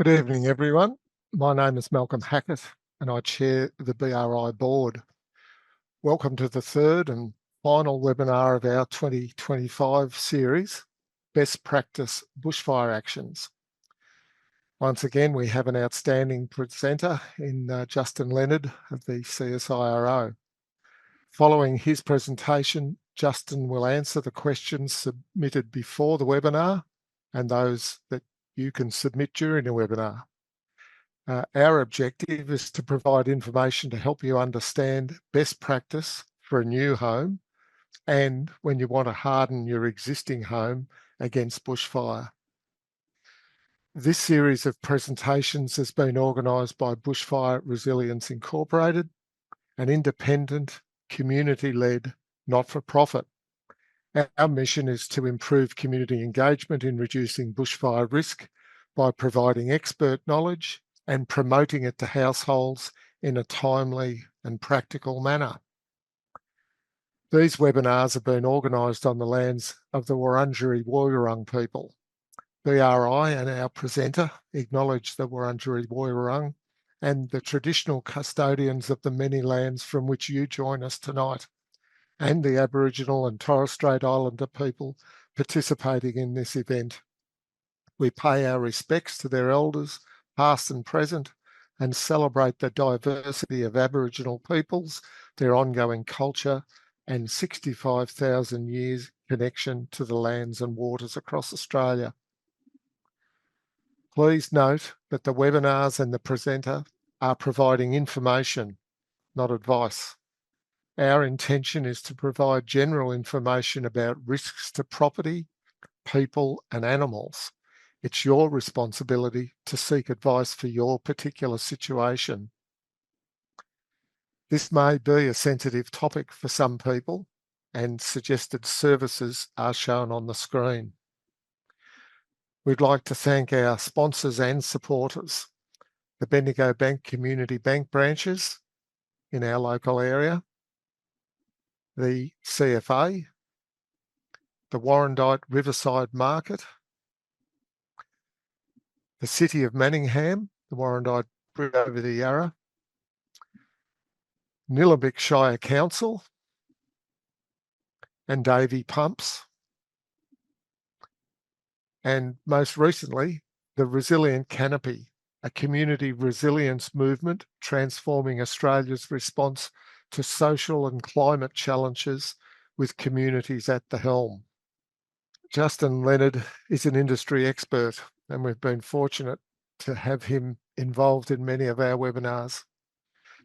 Good evening, everyone. My name is Malcolm Hackett and I chair the BRI board. Welcome to the third and final webinar of our 2025 series, Best Practice Bushfire Actions. Once again, we have an outstanding presenter in Justin Leonard of the CSIRO. Following his presentation, Justin will answer the questions submitted before the webinar and those that you can submit during the webinar. Our objective is to provide information to help you understand best practice for a new home and when you want to harden your existing home against bushfire. This series of presentations has been organised by Bushfire Resilience Incorporated, an independent, community-led, not-for-profit. Our mission is to improve community engagement in reducing bushfire risk by providing expert knowledge and promoting it to households in a timely and practical manner. These webinars have been organised on the lands of the Wurundjeri Woiwurrung people. BRI and our presenter acknowledge the Wurundjeri Woiwurrung and the traditional custodians of the many lands from which you join us tonight, and the Aboriginal and Torres Strait Islander people participating in this event. We pay our respects to their elders, past and present, and celebrate the diversity of Aboriginal peoples, their ongoing culture, and 65,000 years connection to the lands and waters across Australia. Please note that the webinars and the presenter are providing information, not advice. Our intention is to provide general information about risks to property, people, and animals. It's your responsibility to seek advice for your particular situation. This may be a sensitive topic for some people, and suggested services are shown on the screen. We'd like to thank our sponsors and supporters, the Bendigo Bank Community Bank branches in our local area, the CFA, the Warrandyte Riverside Market, the City of Manningham, the Warrandyte Bridge over the Yarra, Nillumbik Shire Council, and Davey Pumps, and most recently, the Resilient Canopy, a community resilience movement transforming Australia's response to social and climate challenges with communities at the helm. Justin Leonard is an industry expert, and we've been fortunate to have him involved in many of our webinars.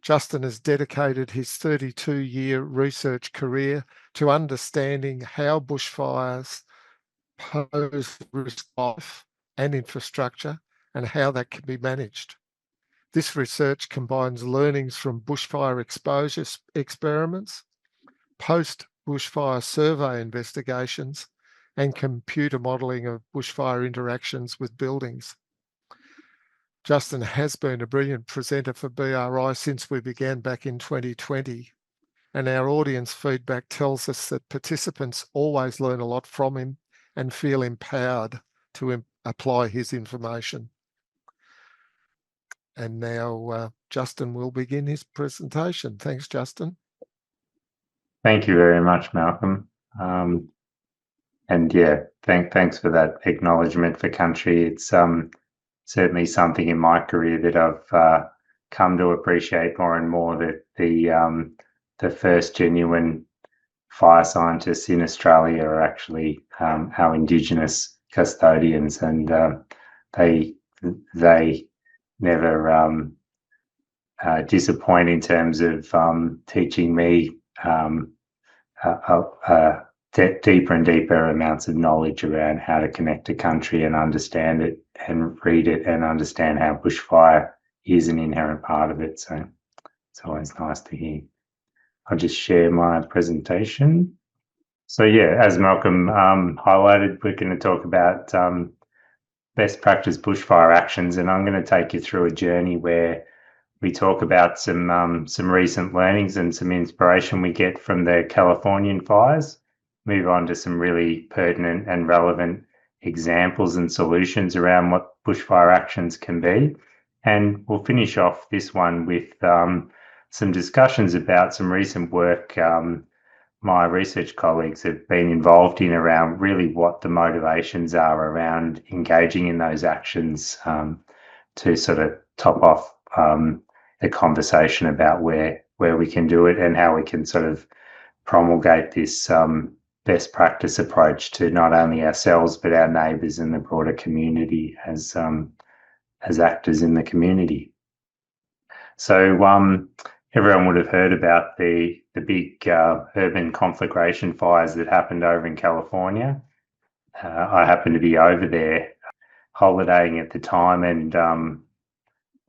Justin has dedicated his 32-year research career to understanding how bushfires pose risk to life and infrastructure and how that can be managed. This research combines learnings from bushfire exposure experiments, post-bushfire survey investigations, and computer modelling of bushfire interactions with buildings. Justin has been a brilliant presenter for BRI since we began back in 2020, and our audience feedback tells us that participants always learn a lot from him and feel empowered to apply his information. And now Justin will begin his presentation. Thanks, Justin. Thank you very much, Malcolm. And yeah, thanks for that acknowledgement for country. It's certainly something in my career that I've come to appreciate more and more, that the first genuine fire scientists in Australia are actually our Indigenous custodians, and they never disappoint in terms of teaching me deeper and deeper amounts of knowledge around how to connect to country and understand it and read it and understand how bushfire is an inherent part of it. So it's always nice to hear. I'll just share my presentation. So yeah, as Malcolm highlighted, we're going to talk about best practice bushfire actions, and I'm going to take you through a journey where we talk about some recent learnings and some inspiration we get from the Californian fires, move on to some really pertinent and relevant examples and solutions around what bushfire actions can be. And we'll finish off this one with some discussions about some recent work my research colleagues have been involved in around really what the motivations are around engaging in those actions, to sort of top off the conversation about where we can do it and how we can sort of promulgate this best practice approach to not only ourselves but our neighbours and the broader community as actors in the community. So everyone would have heard about the big urban conflagration fires that happened over in California. I happened to be over there holidaying at the time and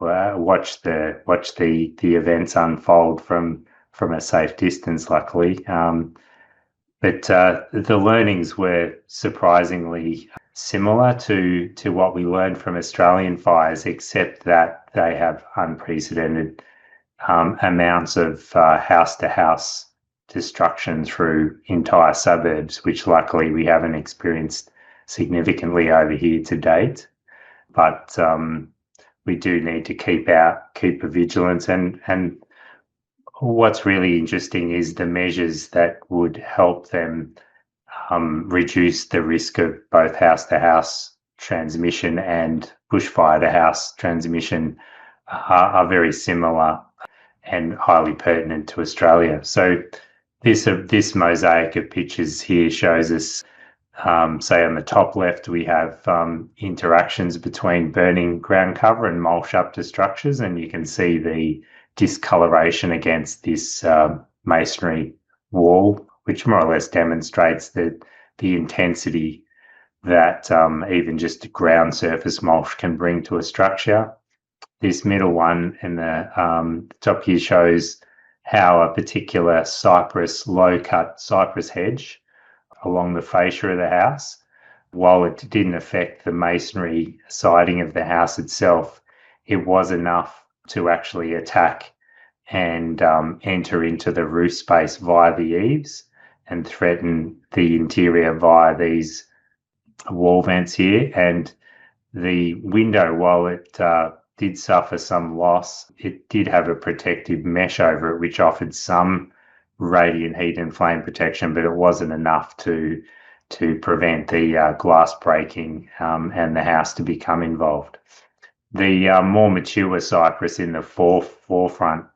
watched the events unfold from a safe distance, luckily. But the learnings were surprisingly similar to what we learned from Australian fires, except that they have unprecedented amounts of house-to-house destruction through entire suburbs, which luckily we haven't experienced significantly over here to date. But we do need to keep a vigilance, and what's really interesting is the measures that would help them reduce the risk of both house-to-house transmission and bushfire-to-house transmission are very similar and highly pertinent to Australia. So this mosaic of pictures here shows us, say on the top left, we have interactions between burning ground cover and mulch-up to structures, and you can see the discoloration against this masonry wall, which more or less demonstrates that the intensity that even just ground surface mulch can bring to a structure. This middle one in the top here shows how a particular low-cut cypress hedge along the fascia of the house, while it didn't affect the masonry siding of the house itself, it was enough to actually attack and enter into the roof space via the eaves and threaten the interior via these wall vents here. And the window, while it did suffer some loss, it did have a protective mesh over it, which offered some radiant heat and flame protection, but it wasn't enough to prevent the glass breaking and the house to become involved. The more mature cypress in the forefront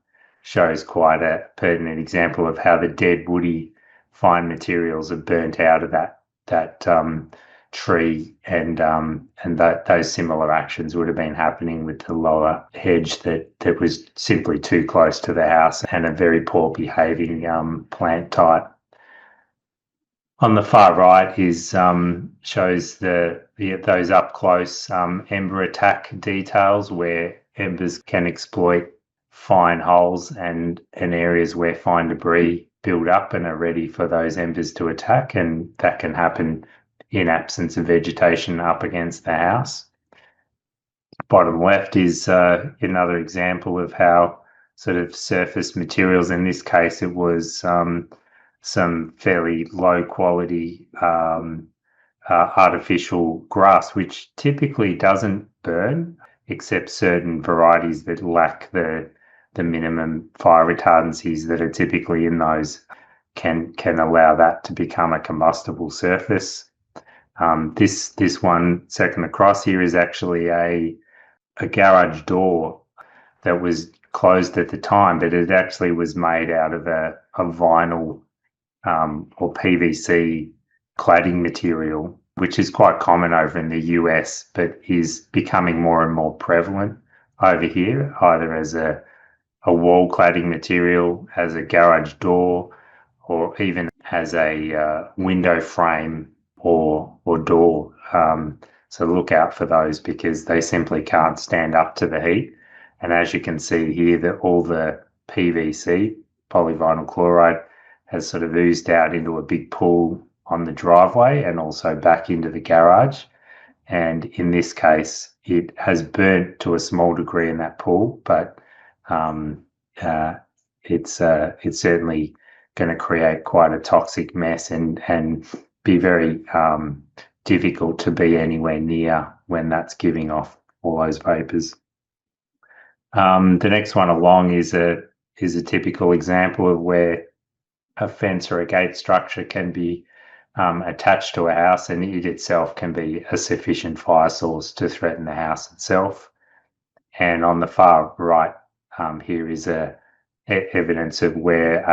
shows quite a pertinent example of how the dead woody fine materials are burnt out of that tree, and those similar actions would have been happening with the lower hedge that was simply too close to the house and a very poor behaving plant type. On the far right shows those up close ember attack details where embers can exploit fine holes and areas where fine debris build up and are ready for those embers to attack, and that can happen in absence of vegetation up against the house. Bottom left is another example of how sort of surface materials, in this case it was some fairly low quality artificial grass, which typically doesn't burn, except certain varieties that lack the minimum fire retardancies that are typically in those can allow that to become a combustible surface. This one second across here is actually a garage door that was closed at the time, but it actually was made out of a vinyl or PVC cladding material, which is quite common over in the US, but is becoming more and more prevalent over here, either as a wall cladding material, as a garage door, or even as a window frame or door. So look out for those because they simply can't stand up to the heat. And as you can see here, that all the PVC, polyvinyl chloride, has sort of oozed out into a big pool on the driveway and also back into the garage. And in this case, it has burnt to a small degree in that pool, but it's certainly going to create quite a toxic mess and be very difficult to be anywhere near when that's giving off all those vapours. The next one along is a typical example of where a fence or a gate structure can be attached to a house, and it itself can be a sufficient fire source to threaten the house itself. And on the far right here is evidence of where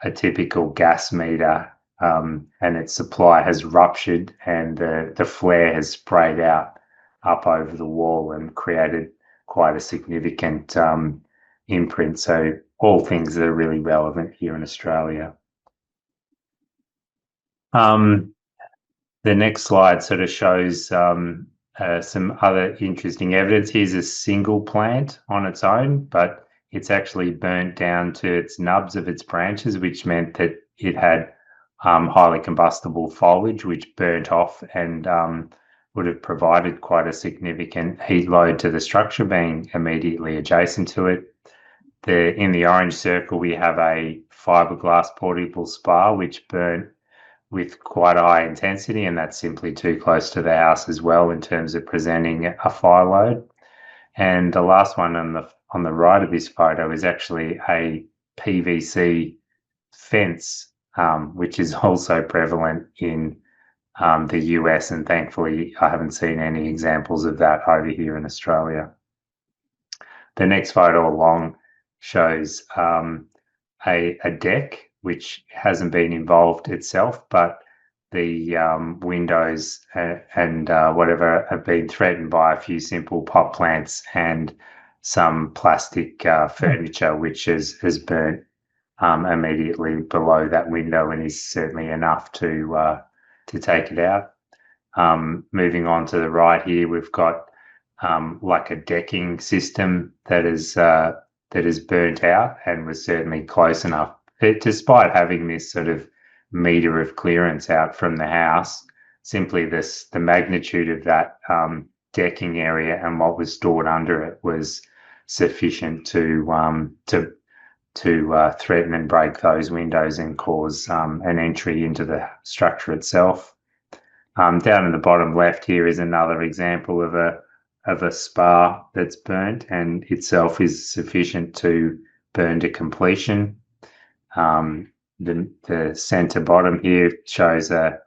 a typical gas meter and its supply has ruptured, and the flare has sprayed out up over the wall and created quite a significant imprint. So all things that are really relevant here in Australia. The next slide sort of shows some other interesting evidence. Here's a single plant on its own, but it's actually burnt down to its nubs of its branches, which meant that it had highly combustible foliage, which burnt off and would have provided quite a significant heat load to the structure being immediately adjacent to it. In the orange circle, we have a fiberglass portable spar, which burnt with quite a high intensity, and that's simply too close to the house as well in terms of presenting a fire load. And the last one on the right of this photo is actually a PVC fence, which is also prevalent in the US, and thankfully I haven't seen any examples of that over here in Australia. The next photo along shows a deck which hasn't been involved itself, but the windows and whatever have been threatened by a few simple pot plants and some plastic furniture, which has burnt immediately below that window, and is certainly enough to take it out. Moving on to the right here, we've got like a decking system that is burnt out and was certainly close enough, despite having this sort of metre of clearance out from the house. Simply the magnitude of that decking area and what was stored under it was sufficient to threaten and break those windows and cause an entry into the structure itself. Down in the bottom left here is another example of a spar that's burnt and itself is sufficient to burn to completion. The centre bottom here shows a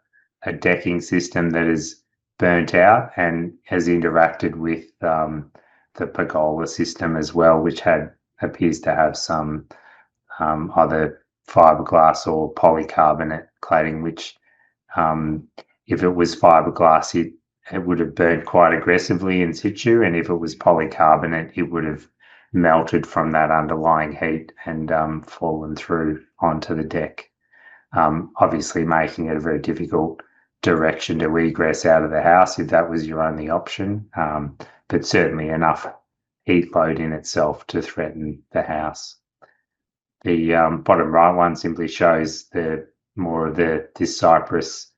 decking system that is burnt out and has interacted with the pergola system as well, which appears to have some either fiberglass or polycarbonate cladding, which if it was fiberglass, it would have burnt quite aggressively in situ, and if it was polycarbonate, it would have melted from that underlying heat and fallen through onto the deck, obviously making it a very difficult direction to egress out of the house if that was your only option, but certainly enough heat load in itself to threaten the house. The bottom right one simply shows this cypress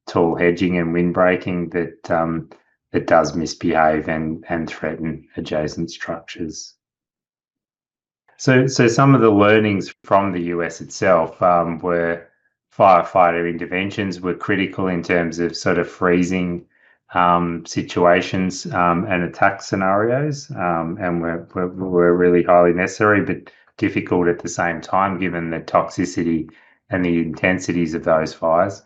tall hedging and windbreaking that does misbehave and threaten adjacent structures. So some of the learnings from the US itself were firefighter interventions were critical in terms of sort of freezing situations and attack scenarios, and were really highly necessary, but difficult at the same time given the toxicity and the intensities of those fires.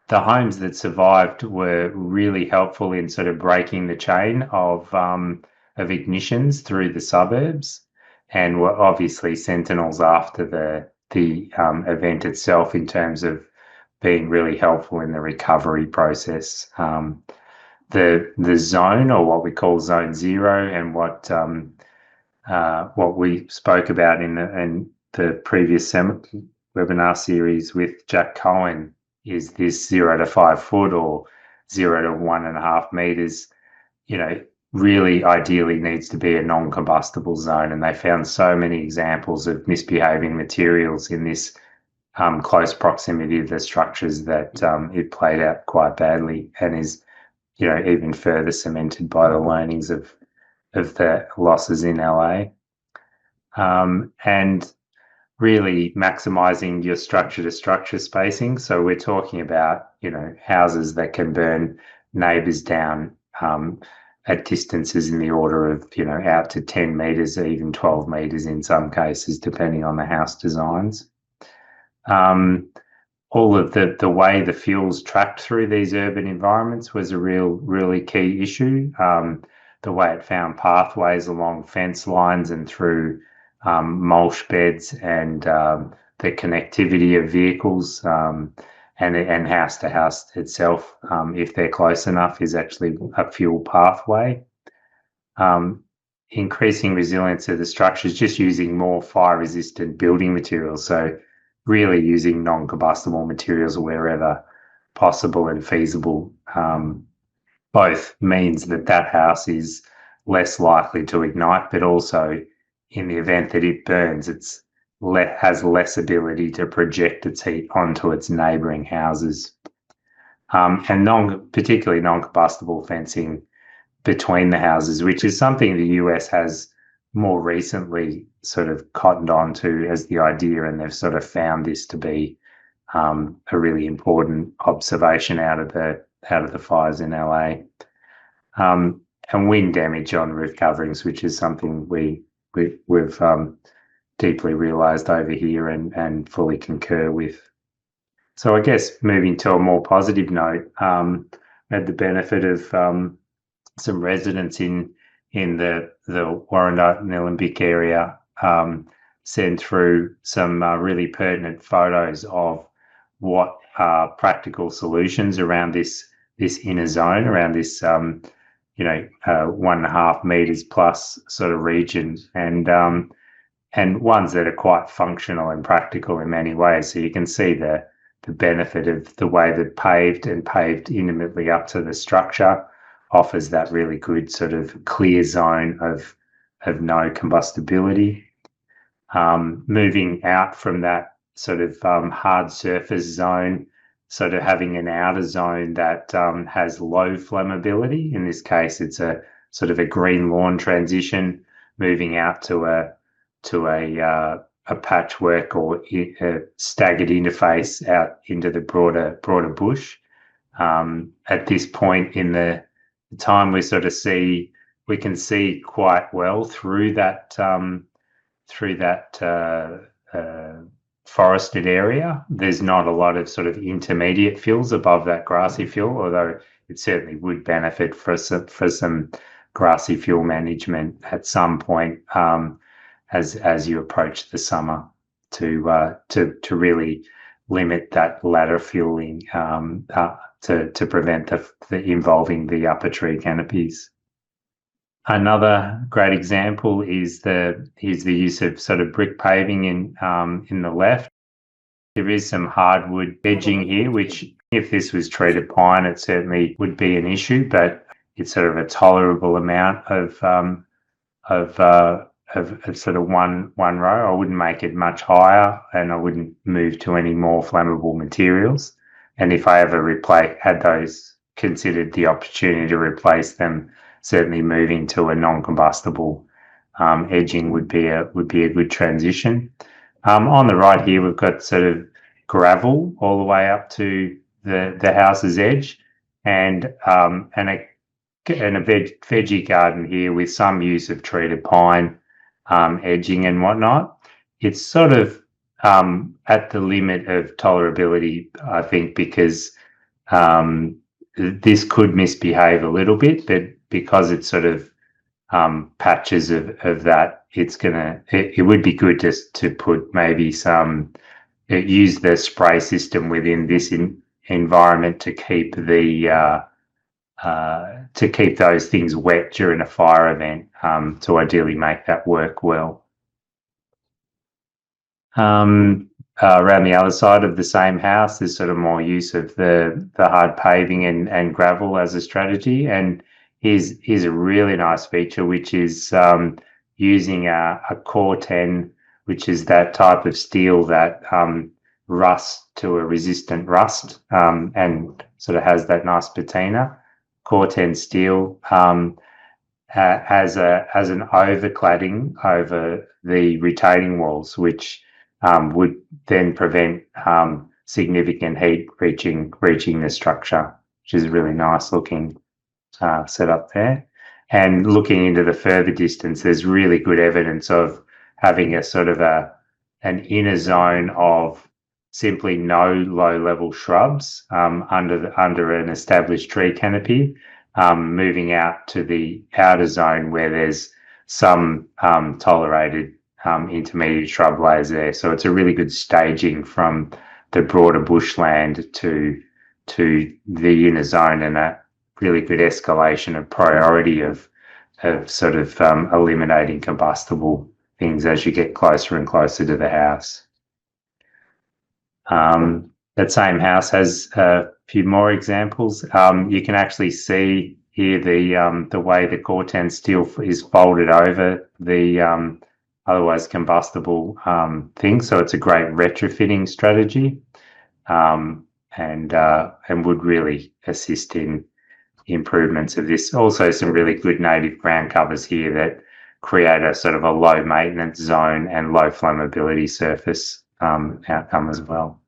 The homes that survived were really helpful in sort of breaking the chain of ignitions through the suburbs, and were obviously sentinels after the event itself in terms of being really helpful in the recovery process. The zone, or what we call Zone 0, and what we spoke about in the previous webinar series with Jack Cohen, is this 0 to 5 foot or 0 to 1.5 meters, really ideally needs to be a non-combustible zone. And they found so many examples of misbehaving materials in this close proximity of the structures that it played out quite badly, and is, even further cemented by the learnings of the losses in LA. And really maximising your structure-to-structure spacing. So we're talking about, houses that can burn neighbours down at distances in the order of, out to 10 metres, even 12 metres in some cases, depending on the house designs. All of the way the fuels tracked through these urban environments was a really key issue. The way it found pathways along fence lines and through mulch beds, and the connectivity of vehicles, and house to house itself, if they're close enough, is actually a fuel pathway. Increasing resilience of the structures, just using more fire resistant building materials. So really using non-combustible materials wherever possible and feasible, both means that house is less likely to ignite, but also in the event that it burns, has less ability to project its heat onto its neighbouring houses. And particularly non-combustible fencing between the houses, which is something the US has more recently sort of cottoned on to as the idea, and they've sort of found this to be a really important observation out of the fires in LA. And wind damage on roof coverings, which is something we've deeply realised over here and fully concur with. So I guess moving to a more positive note, I had the benefit of some residents in the Warrandyte and Nillumbik area send through some really pertinent photos of what are practical solutions around this inner zone, around this 1.5 meters plus sort of region, and ones that are quite functional and practical in many ways. So you can see the benefit of the way that paved intimately up to the structure offers that really good sort of clear zone of no combustibility. Moving out from that sort of hard surface zone, sort of having an outer zone that has low flammability. In this case, it's a sort of a green lawn transition, moving out to a patchwork or a staggered interface out into the broader bush. At this point in the time, we can see quite well through that forested area. There's not a lot of sort of intermediate fills above that grassy fill, although it certainly would benefit for some grassy fill management at some point as you approach the summer to really limit that ladder fueling to prevent the involving the upper tree canopies. Another great example is the use of sort of brick paving in the left. There is some hardwood edging here, which if this was treated pine, it certainly would be an issue, but it's sort of a tolerable amount of sort of one row. I wouldn't make it much higher, and I wouldn't move to any more flammable materials. And if I ever considered the opportunity to replace them, certainly moving to a non-combustible edging would be a good transition. On the right here, we've got sort of gravel all the way up to the house's edge, and a veggie garden here with some use of treated pine edging and whatnot. It's sort of at the limit of tolerability, I think, because this could misbehave a little bit, but because it's sort of patches of that, it would be good just to put maybe use the spray system within this environment to keep those things wet during a fire event, to ideally make that work well. Around the other side of the same house, there's sort of more use of the hard paving and gravel as a strategy. And here's a really nice feature, which is using a core 10, which is that type of steel that rusts to a resistant rust, and sort of has that nice patina. Core 10 steel has an overcladding over the retaining walls, which would then prevent significant heat reaching the structure, which is a really nice looking setup there. And looking into the further distance, there's really good evidence of having a sort of an inner zone of simply no low-level shrubs under an established tree canopy, moving out to the outer zone where there's some tolerated intermediate shrub layers there. So it's a really good staging from the broader bushland to the inner zone, and a really good escalation of priority of sort of eliminating combustible things as you get closer and closer to the house. That same house has a few more examples. You can actually see here the way the Corten steel is folded over the otherwise combustible thing. So it's a great retrofitting strategy, and would really assist in improvements of this. Also, some really good native ground covers here that create a sort of a low maintenance zone and low flammability surface outcome as well.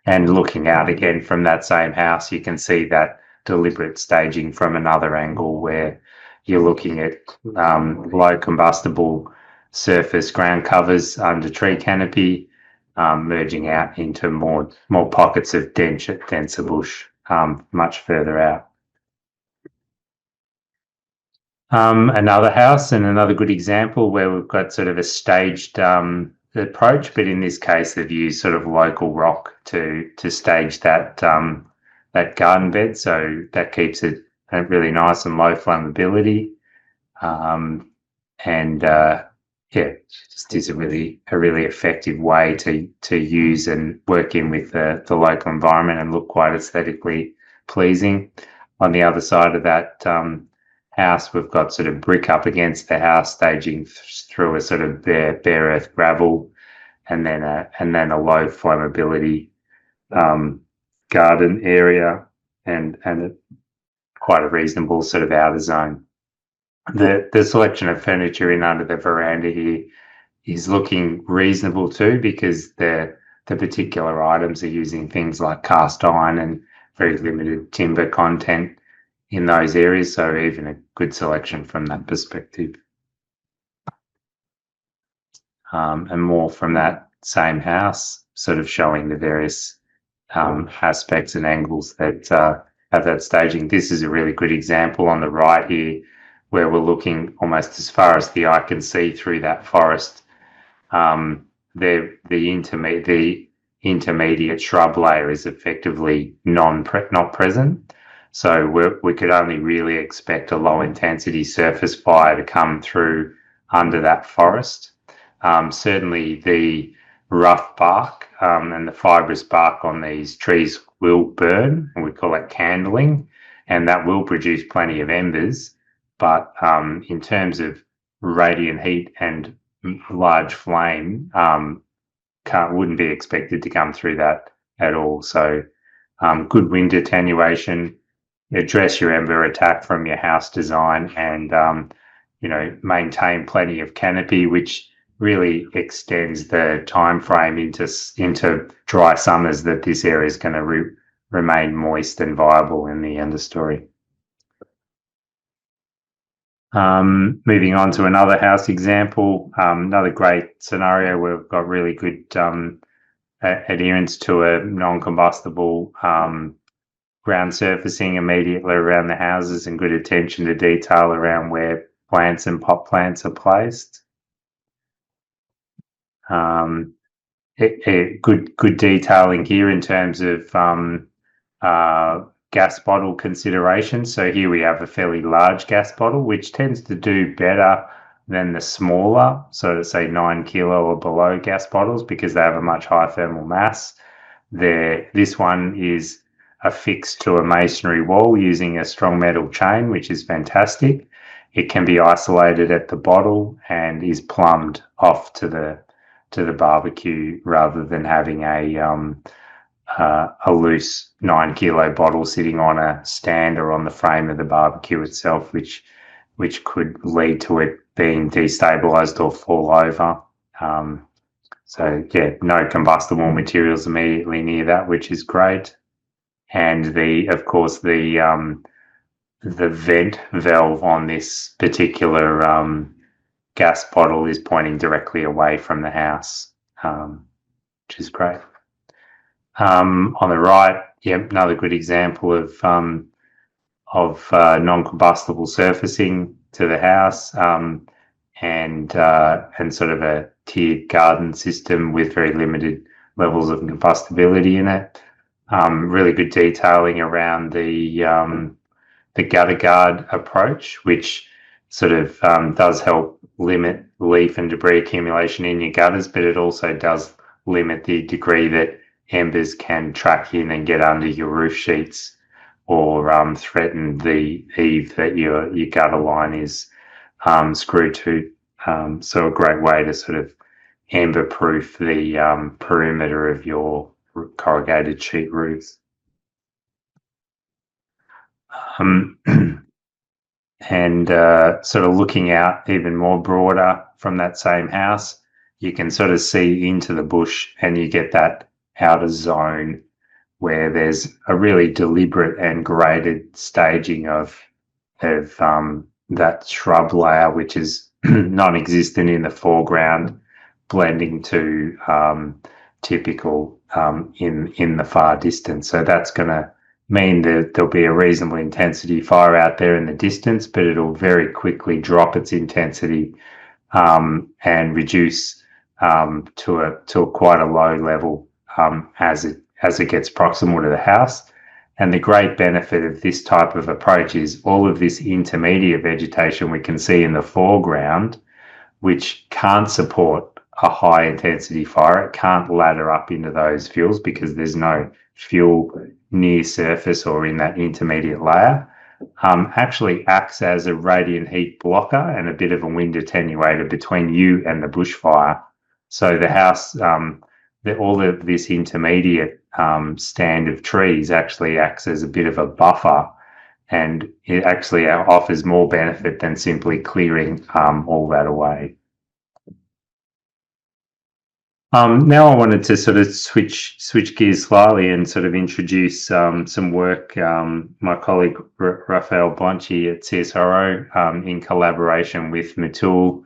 And looking out again from that same house, you can see that deliberate staging from another angle where you're looking at low combustible surface ground covers under tree canopy, merging out into more pockets of denser bush much further out. Another house and another good example where we've got sort of a staged approach, but in this case they've used sort of local rock to stage that garden bed, so that keeps it really nice and low flammability, just is a really effective way to use and work in with the local environment and look quite aesthetically pleasing. On the other side of that house, we've got sort of brick up against the house, staging through a sort of bare earth gravel, and then a low flammability garden area, and quite a reasonable sort of outer zone. The selection of furniture in under the veranda here is looking reasonable too, because the particular items are using things like cast iron and very limited timber content in those areas, so even a good selection from that perspective. And more from that same house, sort of showing the various aspects and angles that have that staging. This is a really good example on the right here, where we're looking almost as far as the eye can see through that forest. The intermediate shrub layer is effectively not present. So we could only really expect a low intensity surface fire to come through under that forest. Certainly the rough bark and the fibrous bark on these trees will burn, and we call it candling, and that will produce plenty of embers. But in terms of radiant heat and large flame, wouldn't be expected to come through that at all. So good wind attenuation, address your ember attack from your house design, and maintain plenty of canopy, which really extends the time frame into dry summers that this area is going to remain moist and viable in the understory. Moving on to another house example, another great scenario where we've got really good adherence to a non-combustible ground surfacing immediately around the houses, and good attention to detail around where plants and pot plants are placed. Good detailing here in terms of gas bottle consideration. So here we have a fairly large gas bottle, which tends to do better than the smaller, so to say 9 kilo or below gas bottles, because they have a much higher thermal mass. This one is affixed to a masonry wall using a strong metal chain, which is fantastic. It can be isolated at the bottle and is plumbed off to the barbecue, rather than having a loose 9 kilo bottle sitting on a stand or on the frame of the barbecue itself, which could lead to it being destabilized or fall over So yeah, no combustible materials immediately near that, which is great. And of course, the vent valve on this particular gas bottle is pointing directly away from the house, which is great. On the right, yep, another good example of non-combustible surfacing to the house, and sort of a tiered garden system with very limited levels of combustibility in it. Really good detailing around the gutter guard approach, which sort of does help limit leaf and debris accumulation in your gutters, but it also does limit the degree that embers can track in and get under your roof sheets or threaten the eave that your gutter line is screwed to. So a great way to sort of amber proof the perimeter of your corrugated sheet roofs. And sort of looking out even more broader from that same house, you can sort of see into the bush, and you get that outer zone where there's a really deliberate and graded staging of that shrub layer, which is non-existent in the foreground, blending to typical in the far distance. So that's going to mean that there'll be a reasonable intensity fire out there in the distance, but it'll very quickly drop its intensity and reduce to quite a low level as it gets proximal to the house. And the great benefit of this type of approach is all of this intermediate vegetation we can see in the foreground, which can't support a high intensity fire. It can't ladder up into those fuels because there's no fuel near surface or in that intermediate layer, actually acts as a radiant heat blocker and a bit of a wind attenuator between you and the bushfire. So the house, all of this intermediate stand of trees actually acts as a bit of a buffer, and it actually offers more benefit than simply clearing all that away. Now I wanted to sort of switch gears slightly and sort of introduce some work my colleague Raphael Blanchi at CSIRO in collaboration with Matul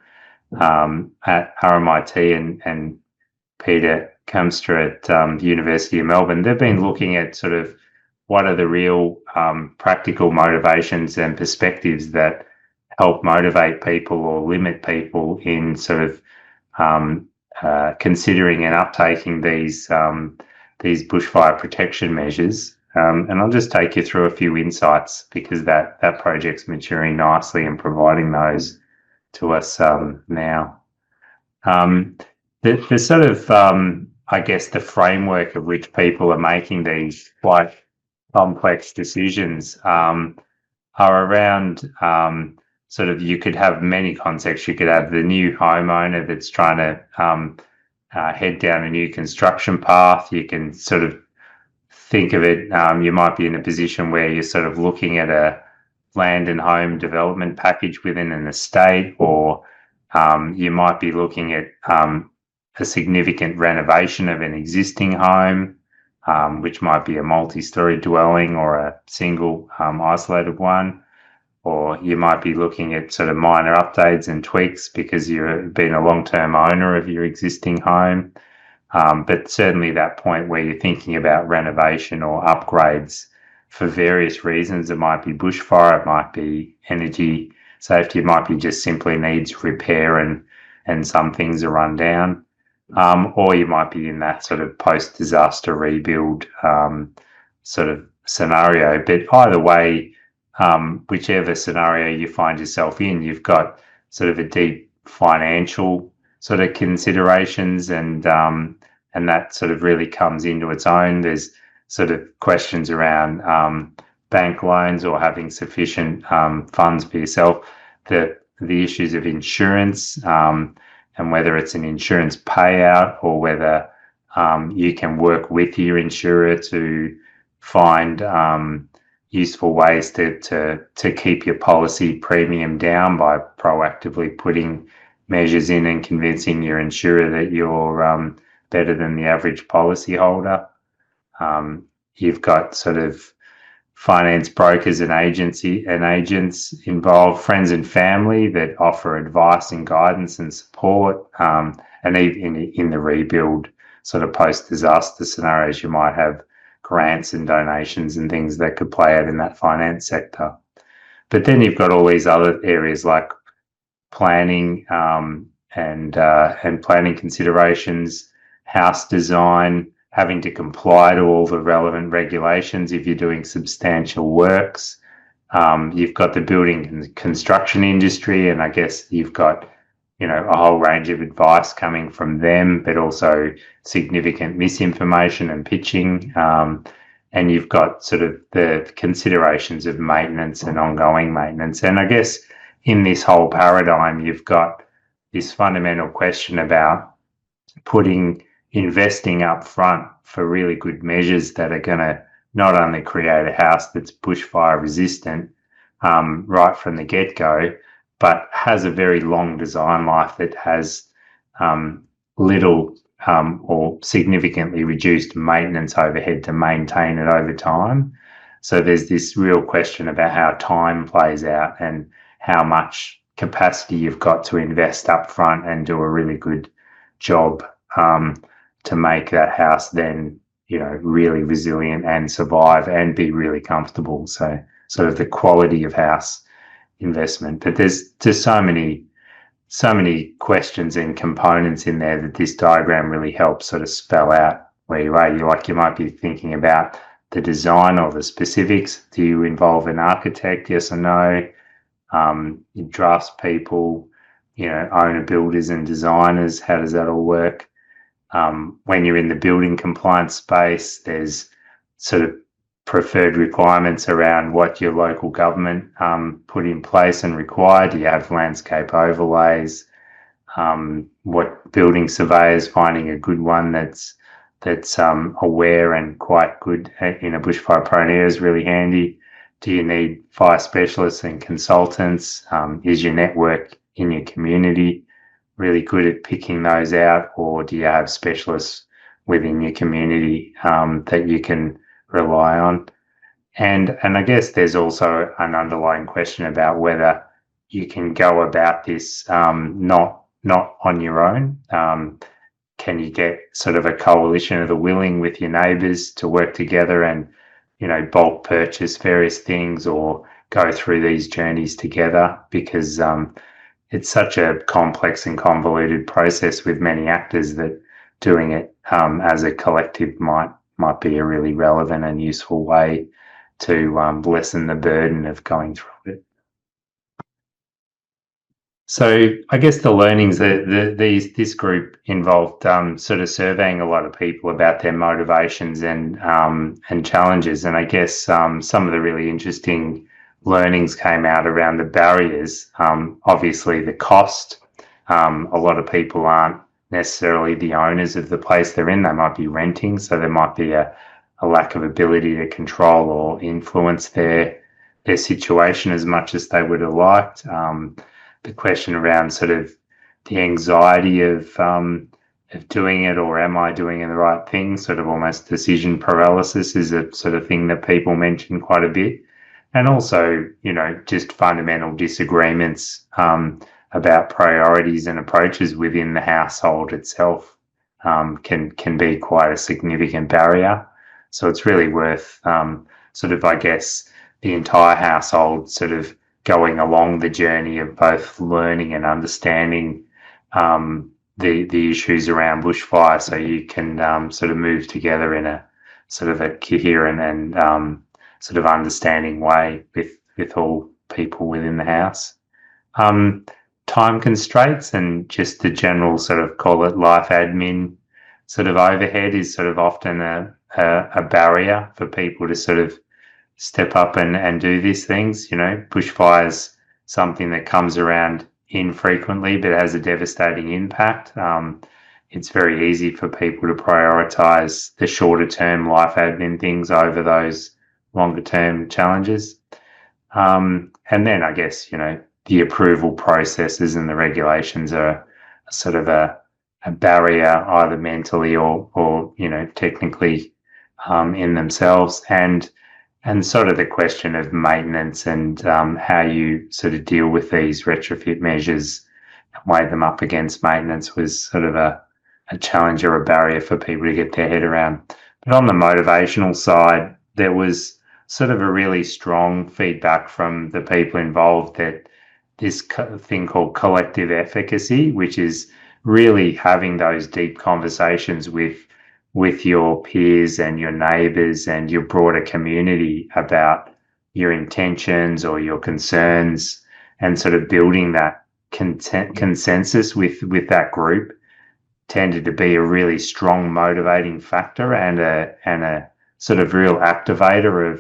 at RMIT and Peter Kamstra at the University of Melbourne. They've been looking at sort of what are the real practical motivations and perspectives that help motivate people or limit people in sort of considering and uptaking these bushfire protection measures. And I'll just take you through a few insights because that project's maturing nicely and providing those to us now. The sort of, I guess, the framework of which people are making these quite complex decisions are around sort of, you could have many contexts. You could have the new homeowner that's trying to head down a new construction path. You can sort of think of it, you might be in a position where you're sort of looking at a land and home development package within an estate, or you might be looking at a significant renovation of an existing home, which might be a multi-story dwelling or a single isolated one. Or you might be looking at sort of minor updates and tweaks because you've been a long-term owner of your existing home. But certainly that point where you're thinking about renovation or upgrades for various reasons, it might be bushfire, it might be energy safety, it might be just simply needs repair and some things are run down. Or you might be in that sort of post-disaster rebuild sort of scenario. But either way, whichever scenario you find yourself in, you've got sort of a deep financial sort of considerations, and that sort of really comes into its own. There's sort of questions around bank loans or having sufficient funds for yourself. The issues of insurance and whether it's an insurance payout or whether you can work with your insurer to find useful ways to keep your policy premium down by proactively putting measures in and convincing your insurer that you're better than the average policyholder. You've got sort of finance brokers and agents involved, friends and family that offer advice and guidance and support. And even in the rebuild sort of post-disaster scenarios, you might have grants and donations and things that could play out in that finance sector. But then you've got all these other areas like planning and planning considerations, house design, having to comply to all the relevant regulations if you're doing substantial works. You've got the building and construction industry, and I guess you've got, a whole range of advice coming from them, but also significant misinformation and pitching. And you've got sort of the considerations of maintenance and ongoing maintenance. And I guess in this whole paradigm, you've got this fundamental question about investing up front for really good measures that are going to not only create a house that's bushfire resistant right from the get-go, but has a very long design life that has little or significantly reduced maintenance overhead to maintain it over time. So there's this real question about how time plays out and how much capacity you've got to invest up front and do a really good job to make that house then, really resilient and survive and be really comfortable. So sort of the quality of house investment. But there's just so many questions and components in there that this diagram really helps sort of spell out where you are. You might be thinking about the design or the specifics. Do you involve an architect? Yes or no? Drafts people, owner builders and designers. How does that all work? When you're in the building compliance space, there's sort of preferred requirements around what your local government put in place and require. Do you have landscape overlays? What building surveyors, finding a good one that's aware and quite good in a bushfire prone area is really handy. Do you need fire specialists and consultants? Is your network in your community really good at picking those out, or do you have specialists within your community that you can rely on? And I guess there's also an underlying question about whether you can go about this not on your own. Can you get sort of a coalition of the willing with your neighbours to work together and bulk purchase various things or go through these journeys together? Because it's such a complex and convoluted process with many actors that doing it as a collective might be a really relevant and useful way to lessen the burden of going through it. So I guess the learnings that this group involved sort of surveying a lot of people about their motivations and challenges, and I guess some of the really interesting learnings came out around the barriers. Obviously, the cost. A lot of people aren't necessarily the owners of the place they're in. They might be renting, so there might be a lack of ability to control or influence their situation as much as they would have liked. The question around sort of the anxiety of doing it, or am I doing the right thing? Sort of almost decision paralysis is a sort of thing that people mention quite a bit. And also, just fundamental disagreements about priorities and approaches within the household itself can be quite a significant barrier. So it's really worth sort of, I guess, the entire household sort of going along the journey of both learning and understanding the issues around bushfire, so you can sort of move together in a sort of a coherent and sort of understanding way with all people within the house. Time constraints and just the general sort of, call it life admin sort of overhead is sort of often a barrier for people to sort of step up and do these things. Bushfire's something that comes around infrequently but has a devastating impact. It's very easy for people to prioritise the shorter term life admin things over those longer term challenges. And then I guess, the approval processes and the regulations are sort of a barrier, either mentally or technically in themselves, and sort of the question of maintenance and how you sort of deal with these retrofit measures and weigh them up against maintenance was sort of a challenge or a barrier for people to get their head around. But on the motivational side, there was sort of a really strong feedback from the people involved that this thing called collective efficacy, which is really having those deep conversations with your peers and your neighbours and your broader community about your intentions or your concerns, and sort of building that consensus with that group tended to be a really strong motivating factor and a sort of real activator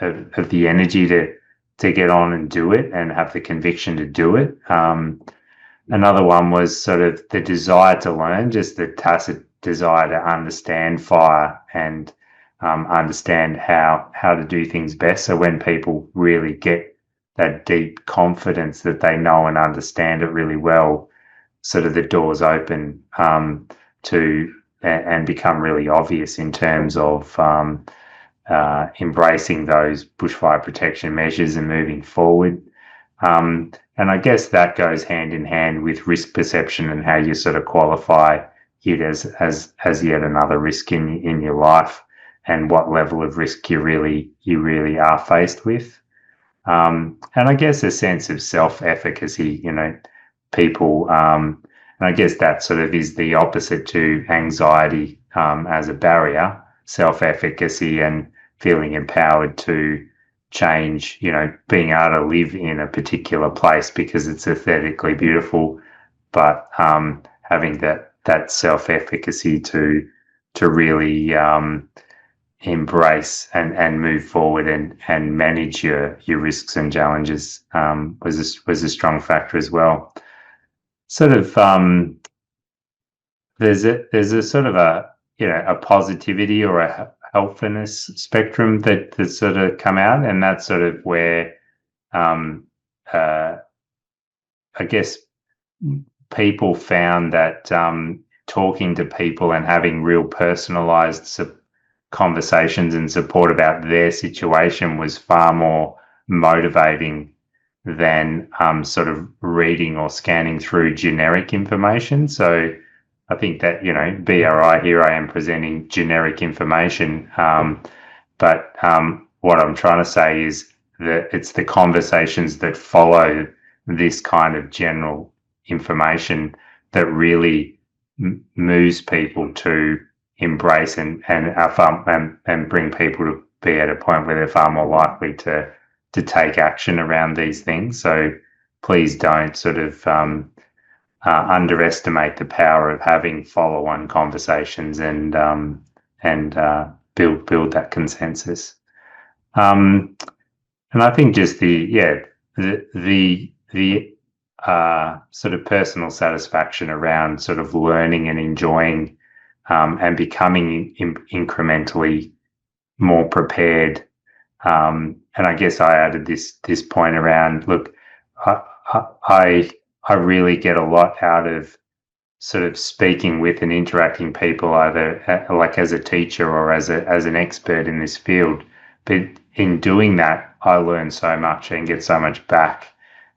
of the energy to get on and do it and have the conviction to do it. Another one was sort of the desire to learn, just the tacit desire to understand fire and understand how to do things best. So when people really get that deep confidence that they know and understand it really well, sort of the doors open to and become really obvious in terms of embracing those bushfire protection measures and moving forward. And I guess that goes hand in hand with risk perception and how you sort of qualify it as yet another risk in your life, and what level of risk you really are faced with. And I guess a sense of self-efficacy, people, and I guess that sort of is the opposite to anxiety as a barrier, self-efficacy and feeling empowered to change, being able to live in a particular place because it's aesthetically beautiful, but having that self-efficacy to really embrace and move forward and manage your risks and challenges was a strong factor as well. Sort of there's a sort of a positivity or a helpfulness spectrum that sort of come out, and that's sort of where I guess people found that talking to people and having real personalized conversations and support about their situation was far more motivating than sort of reading or scanning through generic information. So I think that, BRI, here I am presenting generic information, but what I'm trying to say is that it's the conversations that follow this kind of general information that really moves people to embrace and bring people to be at a point where they're far more likely to take action around these things. So please don't sort of underestimate the power of having follow-on conversations and build that consensus. And I think just the sort of personal satisfaction around sort of learning and enjoying and becoming incrementally more prepared. And I guess I added this point around, look, I really get a lot out of sort of speaking with and interacting people, either like as a teacher or as an expert in this field. But in doing that, I learn so much and get so much back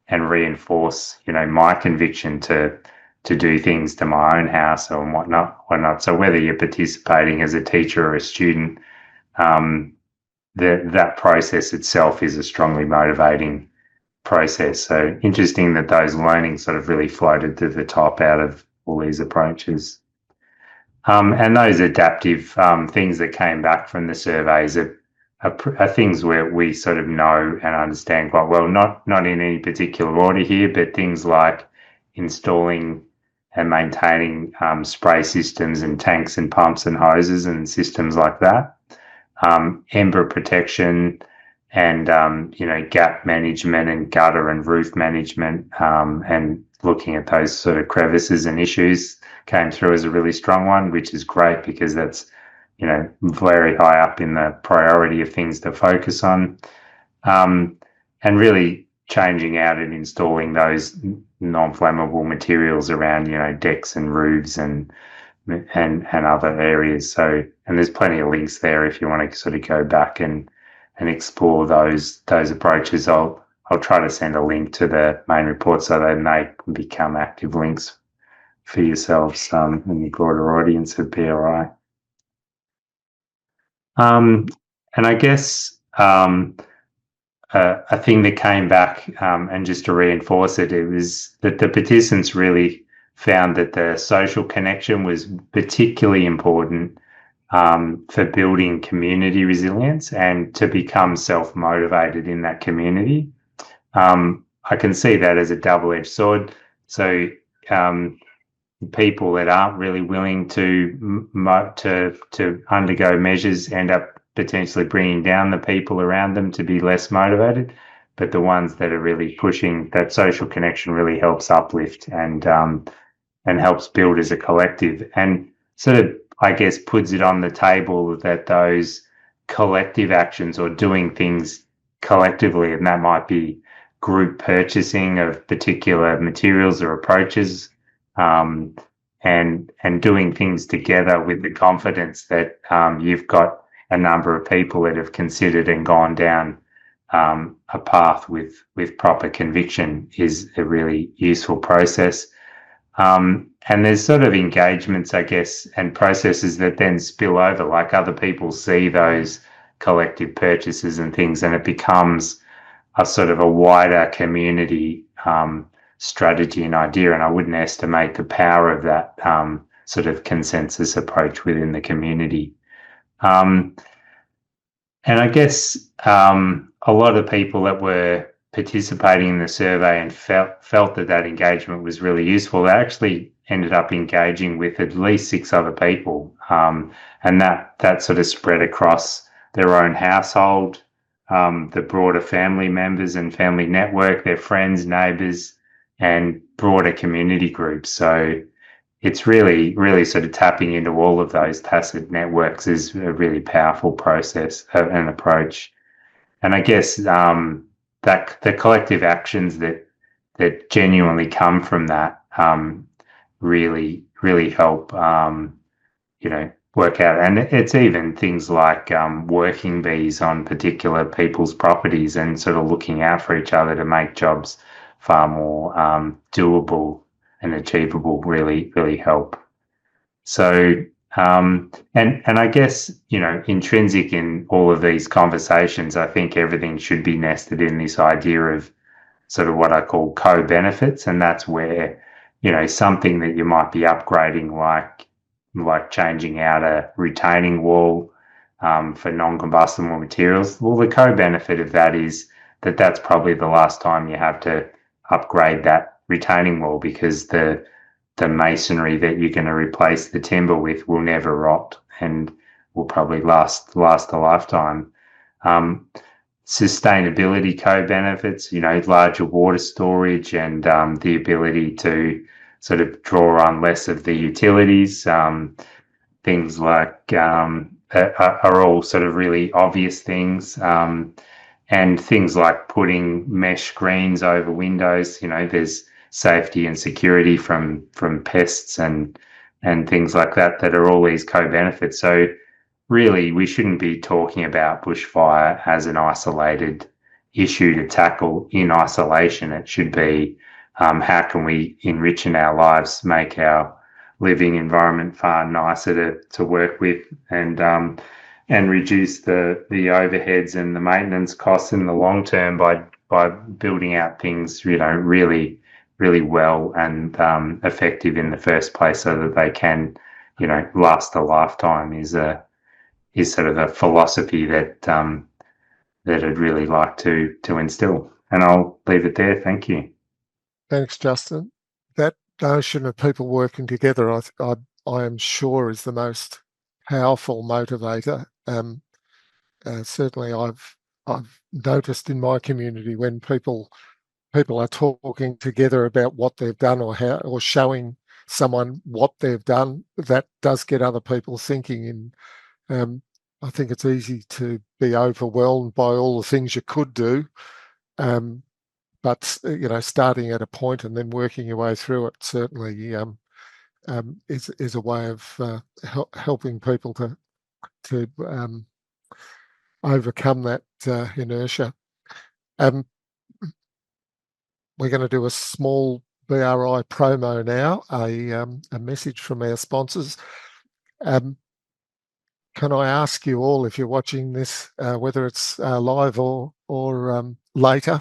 and reinforce, my conviction to do things to my own house and whatnot. So whether you're participating as a teacher or a student, that process itself is a strongly motivating process. So interesting that those learnings sort of really floated to the top out of all these approaches. And those adaptive things that came back from the surveys are things where we sort of know and understand quite well, not in any particular order here, but things like installing and maintaining spray systems and tanks and pumps and hoses and systems like that, ember protection and, gap management and gutter and roof management, and looking at those sort of crevices and issues came through as a really strong one, which is great because that's, very high up in the priority of things to focus on. And really changing out and installing those non-flammable materials around, decks and roofs and other areas. So, and there's plenty of links there if you want to sort of go back and explore those approaches. I'll try to send a link to the main report so they may become active links for yourselves and the broader audience of BRI. And I guess a thing that came back, and just to reinforce it, it was that the participants really found that the social connection was particularly important for building community resilience and to become self-motivated in that community. I can see that as a double-edged sword. So people that aren't really willing to undergo measures end up potentially bringing down the people around them to be less motivated. But the ones that are really pushing, that social connection really helps uplift and helps build as a collective, and sort of, I guess, puts it on the table that those collective actions or doing things collectively, and that might be group purchasing of particular materials or approaches, and doing things together with the confidence that you've got a number of people that have considered and gone down a path with proper conviction is a really useful process. And there's sort of engagements, I guess, and processes that then spill over, like other people see those collective purchases and things, and it becomes a sort of a wider community strategy and idea. And I wouldn't estimate the power of that sort of consensus approach within the community. And I guess a lot of people that were participating in the survey and felt that engagement was really useful, they actually ended up engaging with at least 6 other people, and that sort of spread across their own household, the broader family members and family network, their friends, neighbours, and broader community groups. So it's really, really sort of tapping into all of those tacit networks is a really powerful process and approach. And I guess that the collective actions that genuinely come from that really, really help, work out. And it's even things like working bees on particular people's properties and sort of looking out for each other to make jobs far more doable and achievable really, really help. So, and I guess, intrinsic in all of these conversations, I think everything should be nested in this idea of sort of what I call co-benefits. And that's where, something that you might be upgrading, like changing out a retaining wall for non-combustible materials. Well, the co-benefit of that is that's probably the last time you have to upgrade that retaining wall, because the masonry that you're going to replace the timber with will never rot and will probably last a lifetime. Sustainability co-benefits, larger water storage and the ability to sort of draw on less of the utilities. Things like are all sort of really obvious things. And things like putting mesh screens over windows, there's safety and security from pests and things like that are all these co-benefits. So really, we shouldn't be talking about bushfire as an isolated issue to tackle in isolation. It should be how can we enrich in our lives, make our living environment far nicer to work with, and reduce the overheads and the maintenance costs in the long term by building out things, really, really well and effective in the first place, so that they can, last a lifetime is sort of a philosophy that I'd really like to instill. And I'll leave it there. Thank you. Thanks, Justin. That notion of people working together, I am sure, is the most powerful motivator. Certainly, I've noticed in my community when people are talking together about what they've done or showing someone what they've done, that does get other people thinking. And I think it's easy to be overwhelmed by all the things you could do. but starting at a point and then working your way through it certainly is a way of helping people to overcome that inertia. We're going to do a small BRI promo now, a message from our sponsors. Can I ask you all, if you're watching this, whether it's live or later,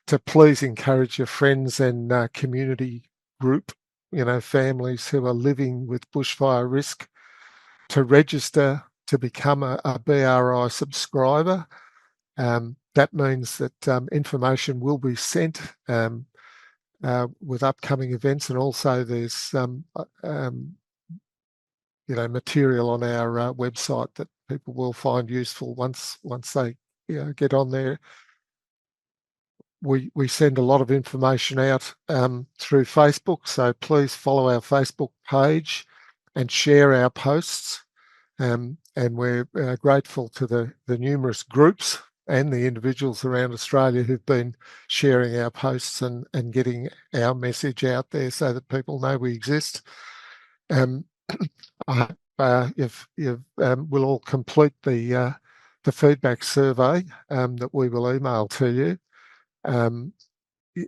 to please encourage your friends and community group, families who are living with bushfire risk, to register to become a BRI subscriber. That means that information will be sent with upcoming events, and also there's material on our website that people will find useful once they get on there. We send a lot of information out through Facebook, so please follow our Facebook page and share our posts. And we're grateful to the numerous groups and the individuals around Australia who've been sharing our posts and getting our message out there so that people know we exist. I hope we'll all complete the feedback survey that we will email to you.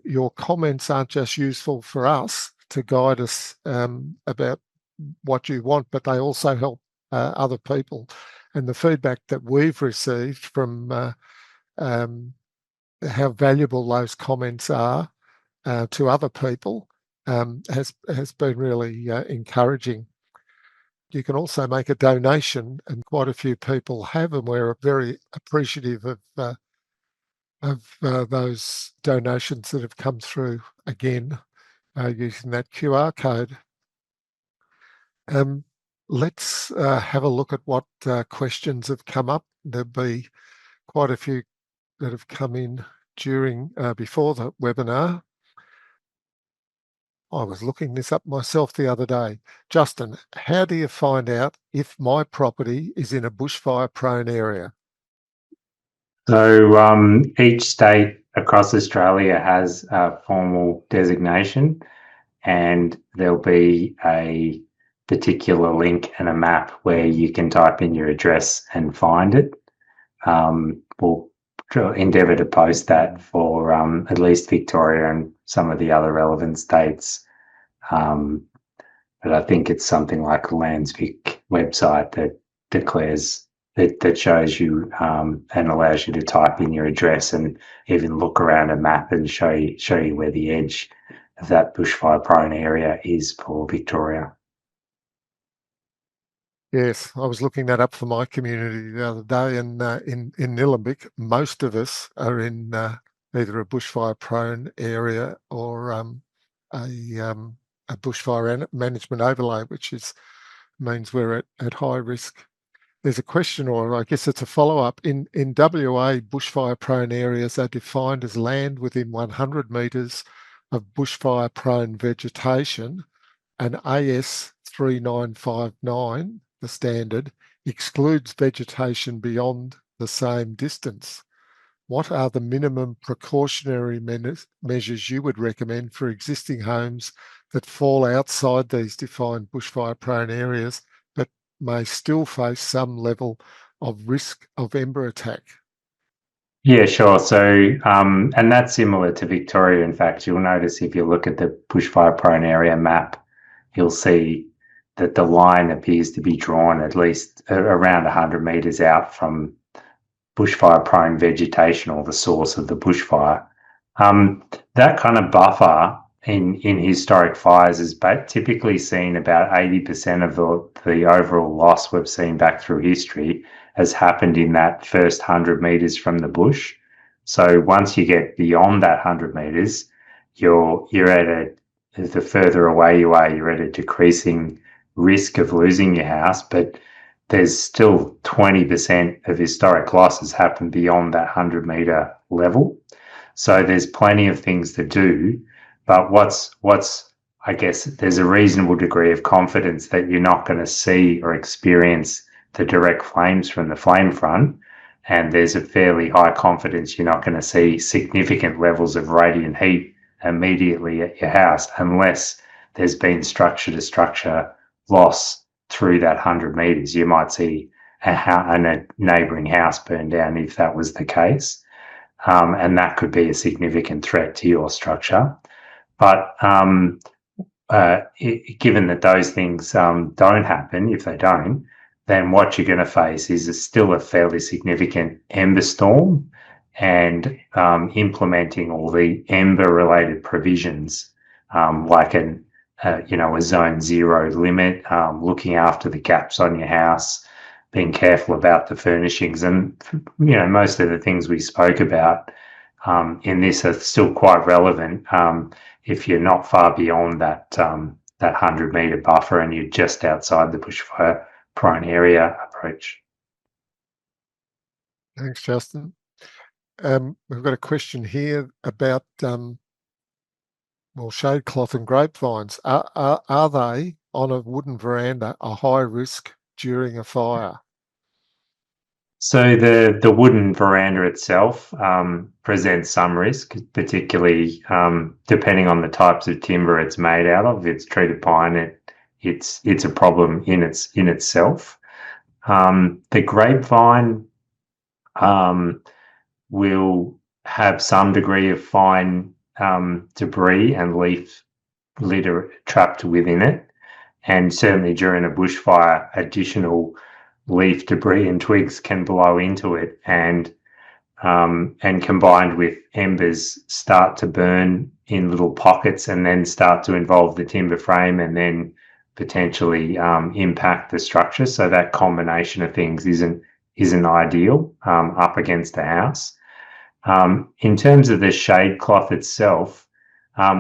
Your comments aren't just useful for us to guide us about what you want, but they also help other people. And the feedback that we've received from how valuable those comments are to other people has been really encouraging. You can also make a donation, and quite a few people have, and we're very appreciative of those donations that have come through again using that QR code. Let's have a look at what questions have come up. There'll be quite a few that have come in before the webinar. I was looking this up myself the other day. Justin, how do you find out if my property is in a bushfire-prone area? So each state across Australia has a formal designation, and there'll be a particular link and a map where you can type in your address and find it. We'll endeavour to post that for at least Victoria and some of the other relevant states. But I think it's something like the Landsvic website that declares that shows you and allows you to type in your address and even look around a map and show you where the edge of that bushfire prone area is for Victoria. Yes, I was looking that up for my community the other day, and in Nillumbik, most of us are in either a bushfire-prone area or a bushfire management overlay, which means we're at high risk. There's a question, or I guess it's a follow-up. In WA, bushfire-prone areas are defined as land within 100 metres of bushfire-prone vegetation, and AS 3959, the standard, excludes vegetation beyond the same distance. What are the minimum precautionary measures you would recommend for existing homes that fall outside these defined bushfire-prone areas but may still face some level of risk of ember attack? Yeah, sure. So, and that's similar to Victoria. In fact, you'll notice if you look at the bushfire prone area map, you'll see that the line appears to be drawn at least around 100 metres out from bushfire prone vegetation or the source of the bushfire. That kind of buffer in historic fires is typically seen about 80% of the overall loss we've seen back through history has happened in that first 100 metres from the bush. So once you get beyond that 100 metres, you're at the further away you are, you're at a decreasing risk of losing your house, but there's still 20% of historic losses happen beyond that 100 metre level. So there's plenty of things to do, but I guess there's a reasonable degree of confidence that you're not going to see or experience the direct flames from the flame front. and there's a fairly high confidence you're not going to see significant levels of radiant heat immediately at your house unless there's been structure to structure loss through that 100 metres. You might see a neighbouring house burn down if that was the case, and that could be a significant threat to your structure. But given that those things don't happen, if they don't, then what you're going to face is still a fairly significant ember storm, and implementing all the ember-related provisions, like a zone 0 limit, looking after the gaps on your house, being careful about the furnishings, and most of the things we spoke about in this are still quite relevant if you're not far beyond that 100-metre buffer and you're just outside the bushfire prone area approach. Thanks, Justin. We've got a question here about shade cloth and grapevines. Are they on a wooden veranda a high risk during a fire? So the wooden veranda itself presents some risk, particularly depending on the types of timber it's made out of. If it's treated pine, it's a problem in itself. The grapevine will have some degree of fine debris and leaf litter trapped within it, and certainly during a bushfire, additional leaf debris and twigs can blow into it, and combined with embers start to burn in little pockets and then start to involve the timber frame and then potentially impact the structure. So that combination of things isn't ideal up against the house. In terms of the shade cloth itself,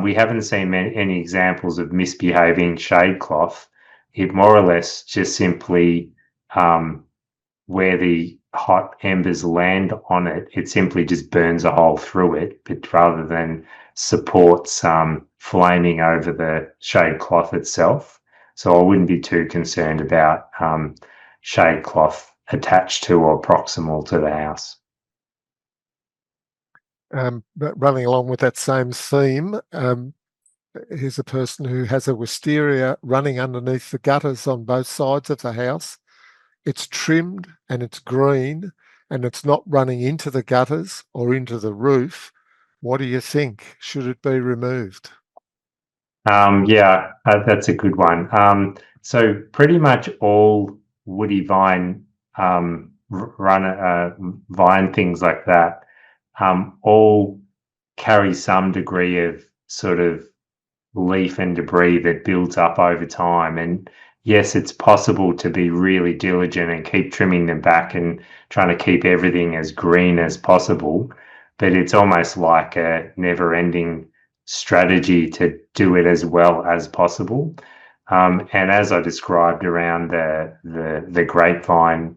we haven't seen any examples of misbehaving shade cloth. It more or less just simply where the hot embers land on it, it simply just burns a hole through it, but rather than supports flaming over the shade cloth itself. So I wouldn't be too concerned about shade cloth attached to or proximal to the house. But running along with that same theme, here's a person who has a wisteria running underneath the gutters on both sides of the house. It's trimmed and it's green and it's not running into the gutters or into the roof. What do you think? Should it be removed? That's a good one. So pretty much all woody vine vine things like that all carry some degree of sort of leaf and debris that builds up over time. And yes, it's possible to be really diligent and keep trimming them back and trying to keep everything as green as possible, but it's almost like a never-ending strategy to do it as well as possible. And as I described around the grapevine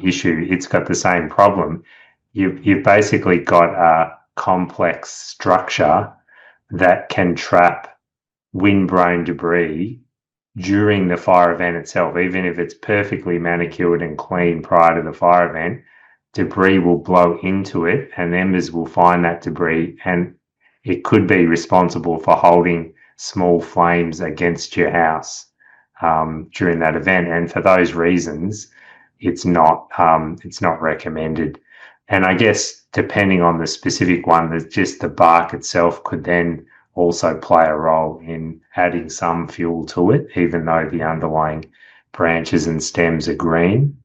issue, it's got the same problem. You've basically got a complex structure that can trap wind-blown debris during the fire event itself. Even if it's perfectly manicured and clean prior to the fire event, debris will blow into it and embers will find that debris, and it could be responsible for holding small flames against your house during that event. And for those reasons, it's not recommended. And I guess depending on the specific one, just the bark itself could then also play a role in adding some fuel to it, even though the underlying branches and stems are green.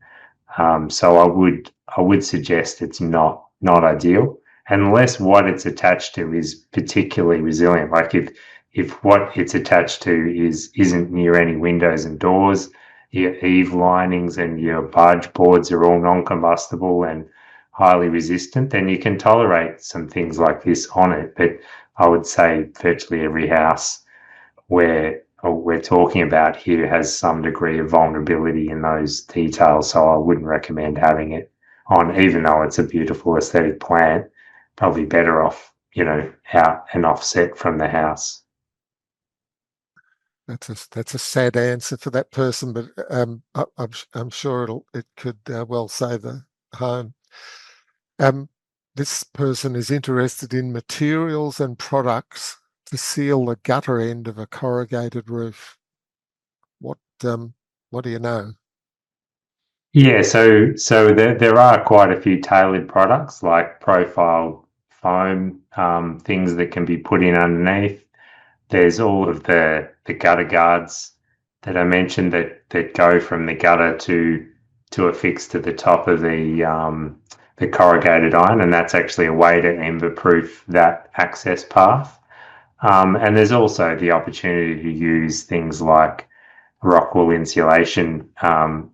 So I would suggest it's not ideal, unless what it's attached to is particularly resilient. Like if what it's attached to isn't near any windows and doors, your eave linings and your barge boards are all non-combustible and highly resistant, then you can tolerate some things like this on it. But I would say virtually every house where we're talking about here has some degree of vulnerability in those details, so I wouldn't recommend having it on, even though it's a beautiful aesthetic plant. Probably better off, out and offset from the house. That's a sad answer for that person, but I'm sure it could well save the home. This person is interested in materials and products to seal the gutter end of a corrugated roof. What do you know? Yeah, so there are quite a few tailored products like profile foam, things that can be put in underneath. There's all of the gutter guards that I mentioned that go from the gutter to affix to the top of the corrugated iron, and that's actually a way to ember-proof that access path. And there's also the opportunity to use things like rock wool insulation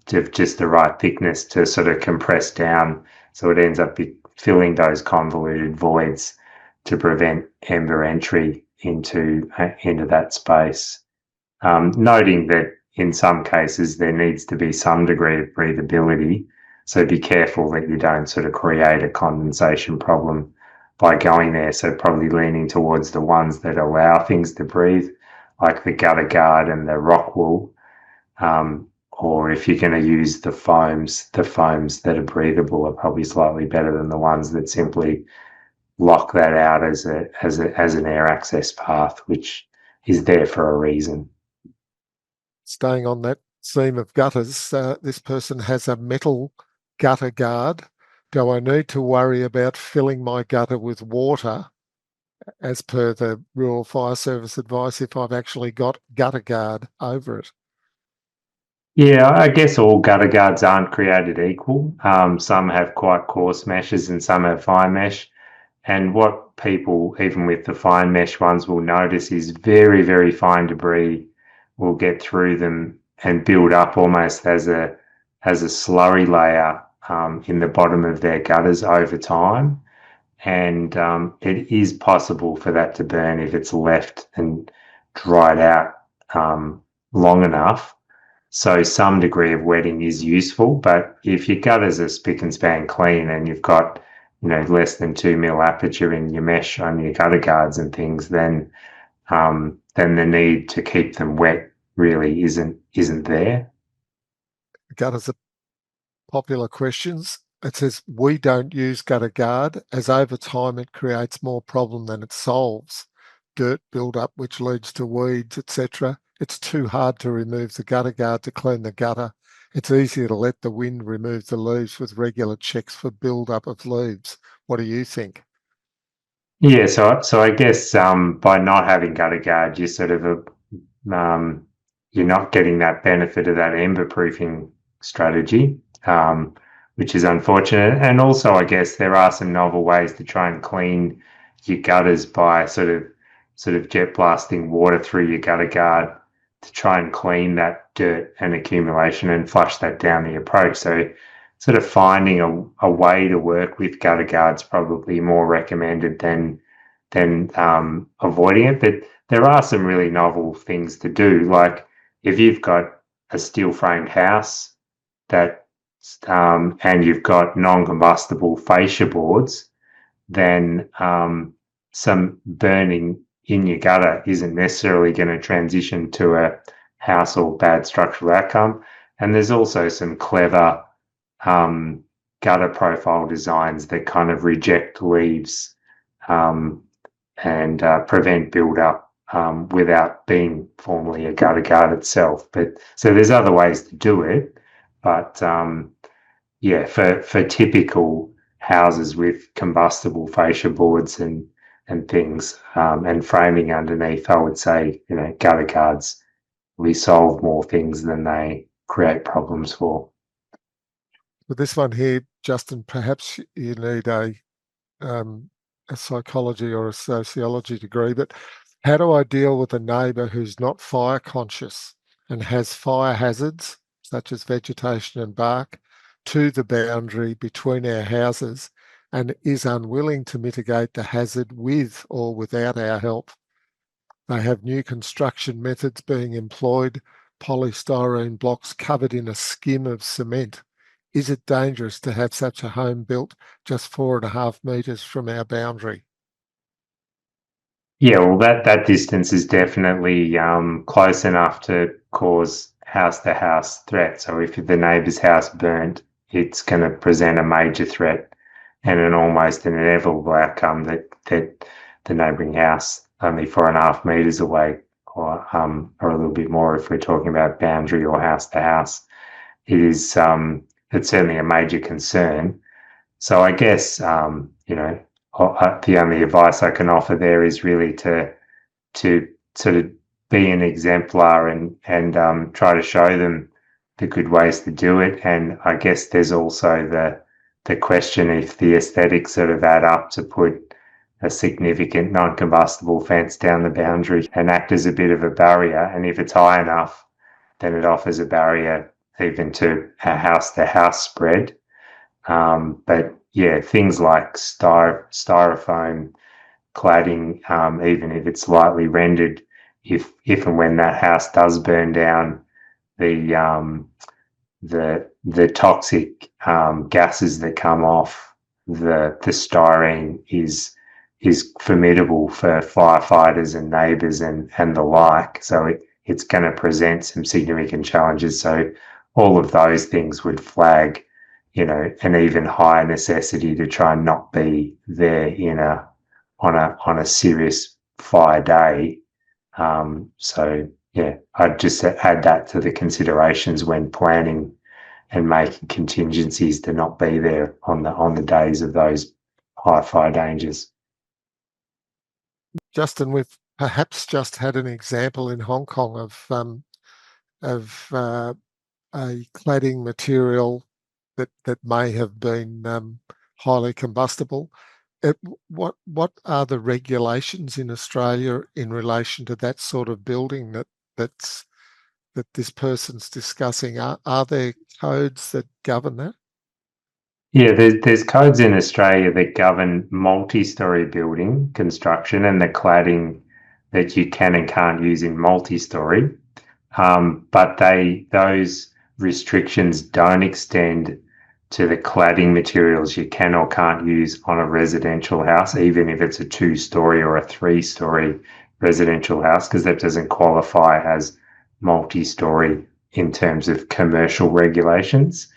to just the right thickness to sort of compress down, so it ends up filling those convoluted voids to prevent ember entry into that space. Noting that in some cases there needs to be some degree of breathability, so be careful that you don't sort of create a condensation problem by going there. So probably leaning towards the ones that allow things to breathe, like the gutter guard and the rock wool. Or if you're going to use the foams that are breathable are probably slightly better than the ones that simply lock that out as an air access path, which is there for a reason. Staying on that theme of gutters, this person has a metal gutter guard. Do I need to worry about filling my gutter with water as per the Rural Fire Service advice if I've actually got gutter guard over it? Yeah, I guess all gutter guards aren't created equal. Some have quite coarse meshes and some have fine mesh. And what people, even with the fine mesh ones, will notice is very, very fine debris will get through them and build up almost as a slurry layer in the bottom of their gutters over time. And it is possible for that to burn if it's left and dried out long enough. So some degree of wetting is useful, but if your gutters are spick and span clean and you've got, less than 2 mil aperture in your mesh on your gutter guards and things, then the need to keep them wet really isn't there. Gutters are popular questions. It says we don't use gutter guard as over time it creates more problem than it solves. Dirt build up which leads to weeds, etc. It's too hard to remove the gutter guard to clean the gutter. It's easier to let the wind remove the leaves with regular checks for build up of leaves. What do you think? Yeah, so I guess by not having gutter guard, you sort of you're not getting that benefit of that ember proofing strategy, which is unfortunate. And also, I guess there are some novel ways to try and clean your gutters by sort of jet blasting water through your gutter guard to try and clean that dirt and accumulation and flush that down the approach. So sort of finding a way to work with gutter guards probably more recommended than avoiding it. But there are some really novel things to do. Like if you've got a steel framed house that and you've got non-combustible fascia boards, then some burning in your gutter isn't necessarily going to transition to a house or bad structural outcome. And there's also some clever gutter profile designs that kind of reject leaves and prevent build-up without being formally a gutter guard itself. But so there's other ways to do it, but yeah, for typical houses with combustible fascia boards and things and framing underneath, I would say gutter guards really solve more things than they create problems for. With this one here, Justin, perhaps you need a psychology or a sociology degree, but how do I deal with a neighbour who's not fire conscious and has fire hazards, such as vegetation and bark, to the boundary between our houses and is unwilling to mitigate the hazard with or without our help? They have new construction methods being employed, polystyrene blocks covered in a skim of cement. Is it dangerous to have such a home built just 4.5 metres from our boundary? Yeah, well, that distance is definitely close enough to cause house-to-house threat. So if the neighbour's house burnt, it's going to present a major threat and an almost an inevitable outcome that the neighbouring house only 4.5 metres away, or a little bit more if we're talking about boundary or house to house. It's certainly a major concern. So I guess the only advice I can offer there is really to sort of be an exemplar and try to show them the good ways to do it. And I guess there's also the question if the aesthetics sort of add up to put a significant non-combustible fence down the boundary and act as a bit of a barrier. And if it's high enough, then it offers a barrier even to a house-to-house spread. But yeah, things like styrofoam cladding, even if it's lightly rendered, if and when that house does burn down, the toxic gases that come off the styrene is formidable for firefighters and neighbours and the like. So it's going to present some significant challenges. So all of those things would flag, an even higher necessity to try and not be there on a serious fire day. So yeah, I'd just add that to the considerations when planning and making contingencies to not be there on the days of those high fire dangers. Justin, we've perhaps just had an example in Hong Kong of a cladding material that may have been highly combustible. What are the regulations in Australia in relation to that sort of building that this person's discussing? Are there codes that govern that? Yeah, there's codes in Australia that govern multi-story building construction and the cladding that you can and can't use in multi-story. But those restrictions don't extend to the cladding materials you can or can't use on a residential house, even if it's a 2-story or a 3-story residential house, because that doesn't qualify as multi-story in terms of commercial regulations.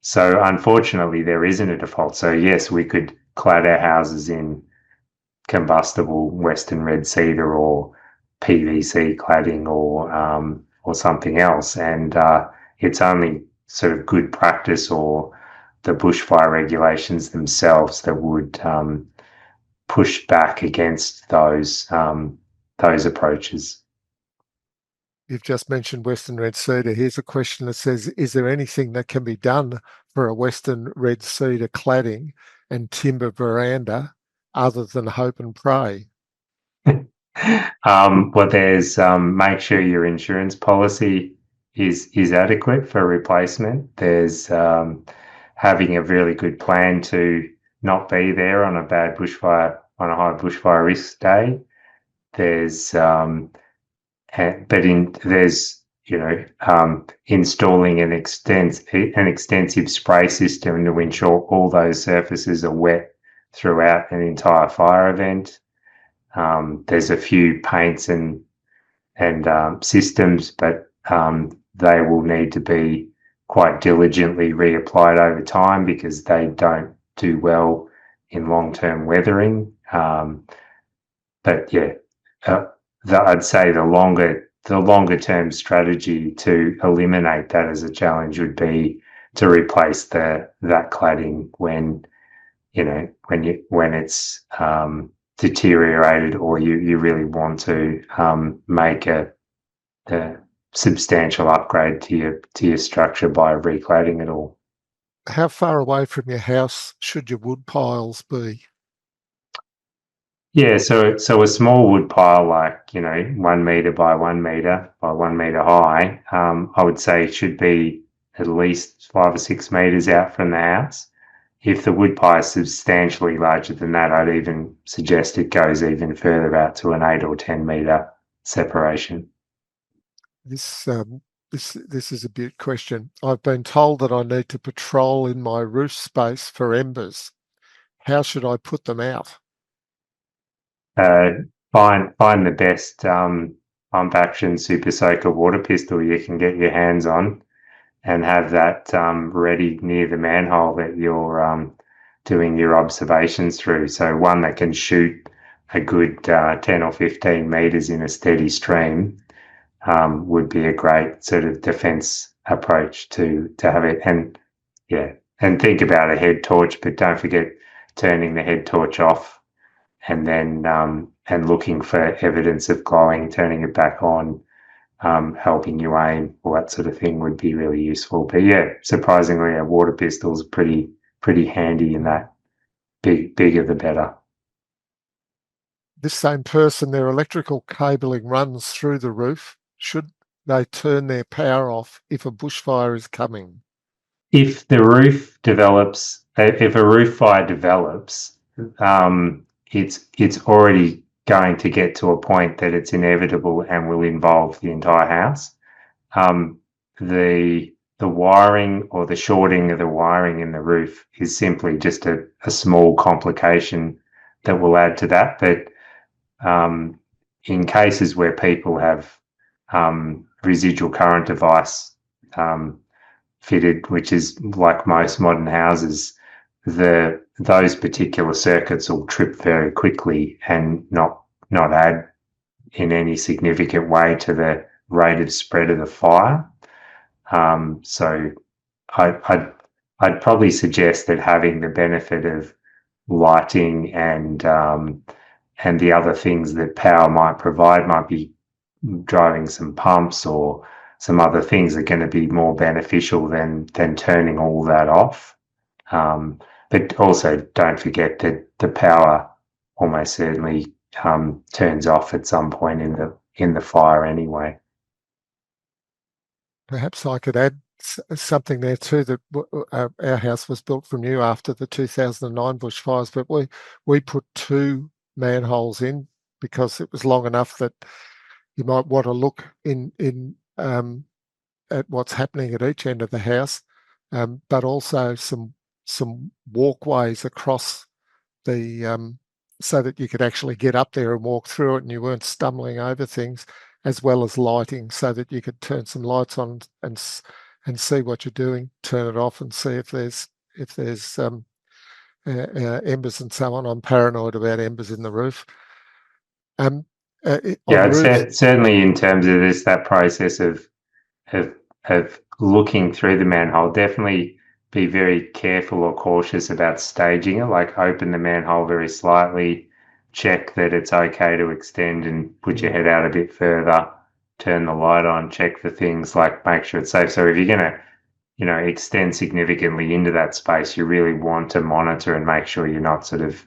So unfortunately, there isn't a default. So yes, we could clad our houses in combustible Western red cedar or PVC cladding or something else, and it's only sort of good practice or the bushfire regulations themselves that would push back against those approaches. You've just mentioned Western red cedar. Here's a question that says, is there anything that can be done for a Western red cedar cladding and timber veranda other than hope and pray? Well, there's make sure your insurance policy is adequate for replacement. There's having a really good plan to not be there on a high bushfire risk day. There's installing an extensive spray system to ensure all those surfaces are wet throughout an entire fire event. There's a few paints and systems, but they will need to be quite diligently reapplied over time because they don't do well in long-term weathering. But yeah, I'd say the longer term strategy to eliminate that as a challenge would be to replace that cladding when it's deteriorated, or you really want to make a substantial upgrade to your structure by recladding it all. How far away from your house should your wood piles be? Yeah, so a small wood pile, like 1 meter by 1 meter by 1 meter high, I would say it should be at least 5 or 6 meters out from the house. If the wood pile is substantially larger than that, I'd even suggest it goes even further out to an 8 or 10 meter separation. This is a big question. I've been told that I need to patrol in my roof space for embers. How should I put them out? Find the best pump action super soaker water pistol you can get your hands on, and have that ready near the manhole that doing your observations through. So one that can shoot a good 10 or 15 metres in a steady stream would be a great sort of defence approach to have it. And yeah, and think about a head torch, but don't forget turning the head torch off and then and looking for evidence of glowing, turning it back on, helping you aim, all that sort of thing would be really useful. But yeah, surprisingly, a water pistol is pretty handy in that. Bigger the better. This same person, their electrical cabling runs through the roof. Should they turn their power off if a bushfire is coming? If the roof develops, if a roof fire develops, it's already going to get to a point that it's inevitable and will involve the entire house. The wiring or the shorting of the wiring in the roof is simply just a small complication that will add to that. But in cases where people have residual current device fitted, which is like most modern houses, those particular circuits will trip very quickly and not add in any significant way to the rate of spread of the fire. So I'd probably suggest that having the benefit of lighting and the other things that power might provide, might be driving some pumps or some other things, are going to be more beneficial than turning all that off. But also don't forget that the power almost certainly turns off at some point in the fire anyway. Perhaps I could add something there too, that our house was built from new after the 2009 bushfires, but we put 2 manholes in because it was long enough that you might want to look in at what's happening at each end of the house, but also some walkways across the so that you could actually get up there and walk through it and you weren't stumbling over things, as well as lighting so that you could turn some lights on and see what you're doing, turn it off and see if there's embers and so on. I'm paranoid about embers in the roof. Certainly in terms of that process of looking through the manhole, definitely be very careful or cautious about staging it. Like open the manhole very slightly, check that it's okay to extend and put your head out a bit further, turn the light on, check for things like make sure it's safe. So if you're going to, extend significantly into that space, you really want to monitor and make sure you're not sort of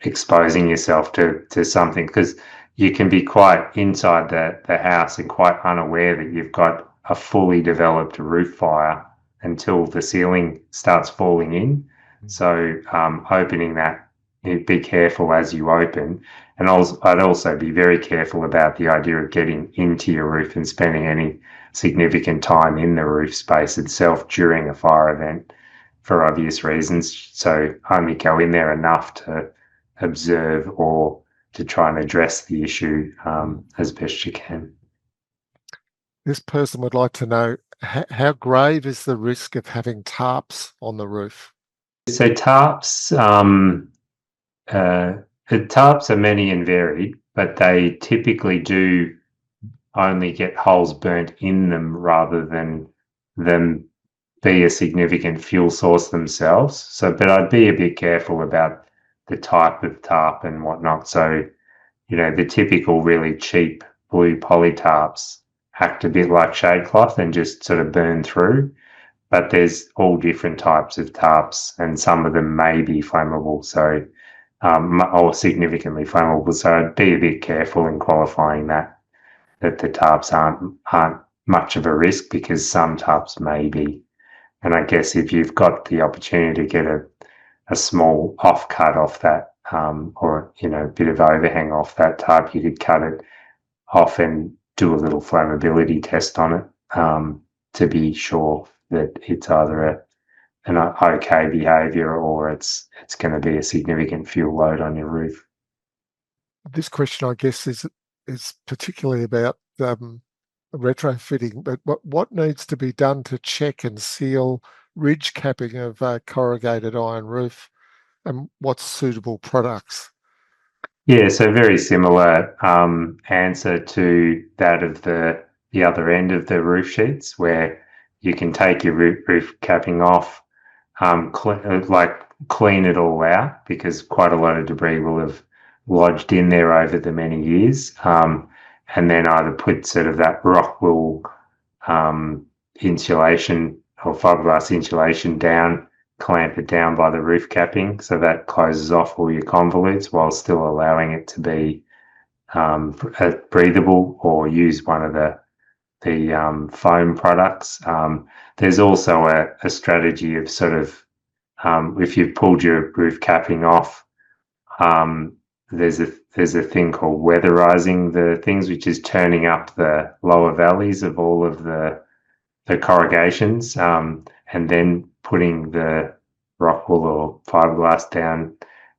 exposing yourself to something, because you can be quite inside the house and quite unaware that you've got a fully developed roof fire until the ceiling starts falling in. So opening that, be careful as you open. And I'd also be very careful about the idea of getting into your roof and spending any significant time in the roof space itself during a fire event for obvious reasons. So only go in there enough to observe or to try and address the issue as best you can. This person would like to know, how grave is the risk of having tarps on the roof? So tarps are many and varied, but they typically do only get holes burnt in them rather than them be a significant fuel source themselves. So, but I'd be a bit careful about the type of tarp and whatnot. So, the typical really cheap blue poly tarps act a bit like shade cloth and just sort of burn through. But there's all different types of tarps, and some of them may be flammable, so or significantly flammable. So I'd be a bit careful in qualifying that the tarps aren't much of a risk, because some tarps may be. And I guess if you've got the opportunity to get a small offcut off that, or a bit of overhang off that tarp, you could cut it off and do a little flammability test on it to be sure that it's either an okay behaviour or it's going to be a significant fuel load on your roof. This question, I guess, is particularly about retrofitting, but what needs to be done to check and seal ridge capping of corrugated iron roof? and what's suitable products? Yeah, so very similar answer to that of the other end of the roof sheets, where you can take your roof capping off, clean it all out, because quite a lot of debris will have lodged in there over the many years, and then either put sort of that rock wool insulation or fiberglass insulation down, clamp it down by the roof capping so that closes off all your convolutes while still allowing it to be breathable, or use one of the foam products. There's also a strategy of sort of, if you've pulled your roof capping off, there's a thing called weatherizing the things, which is turning up the lower valleys of all of the corrugations, and then putting the rock wool or fiberglass down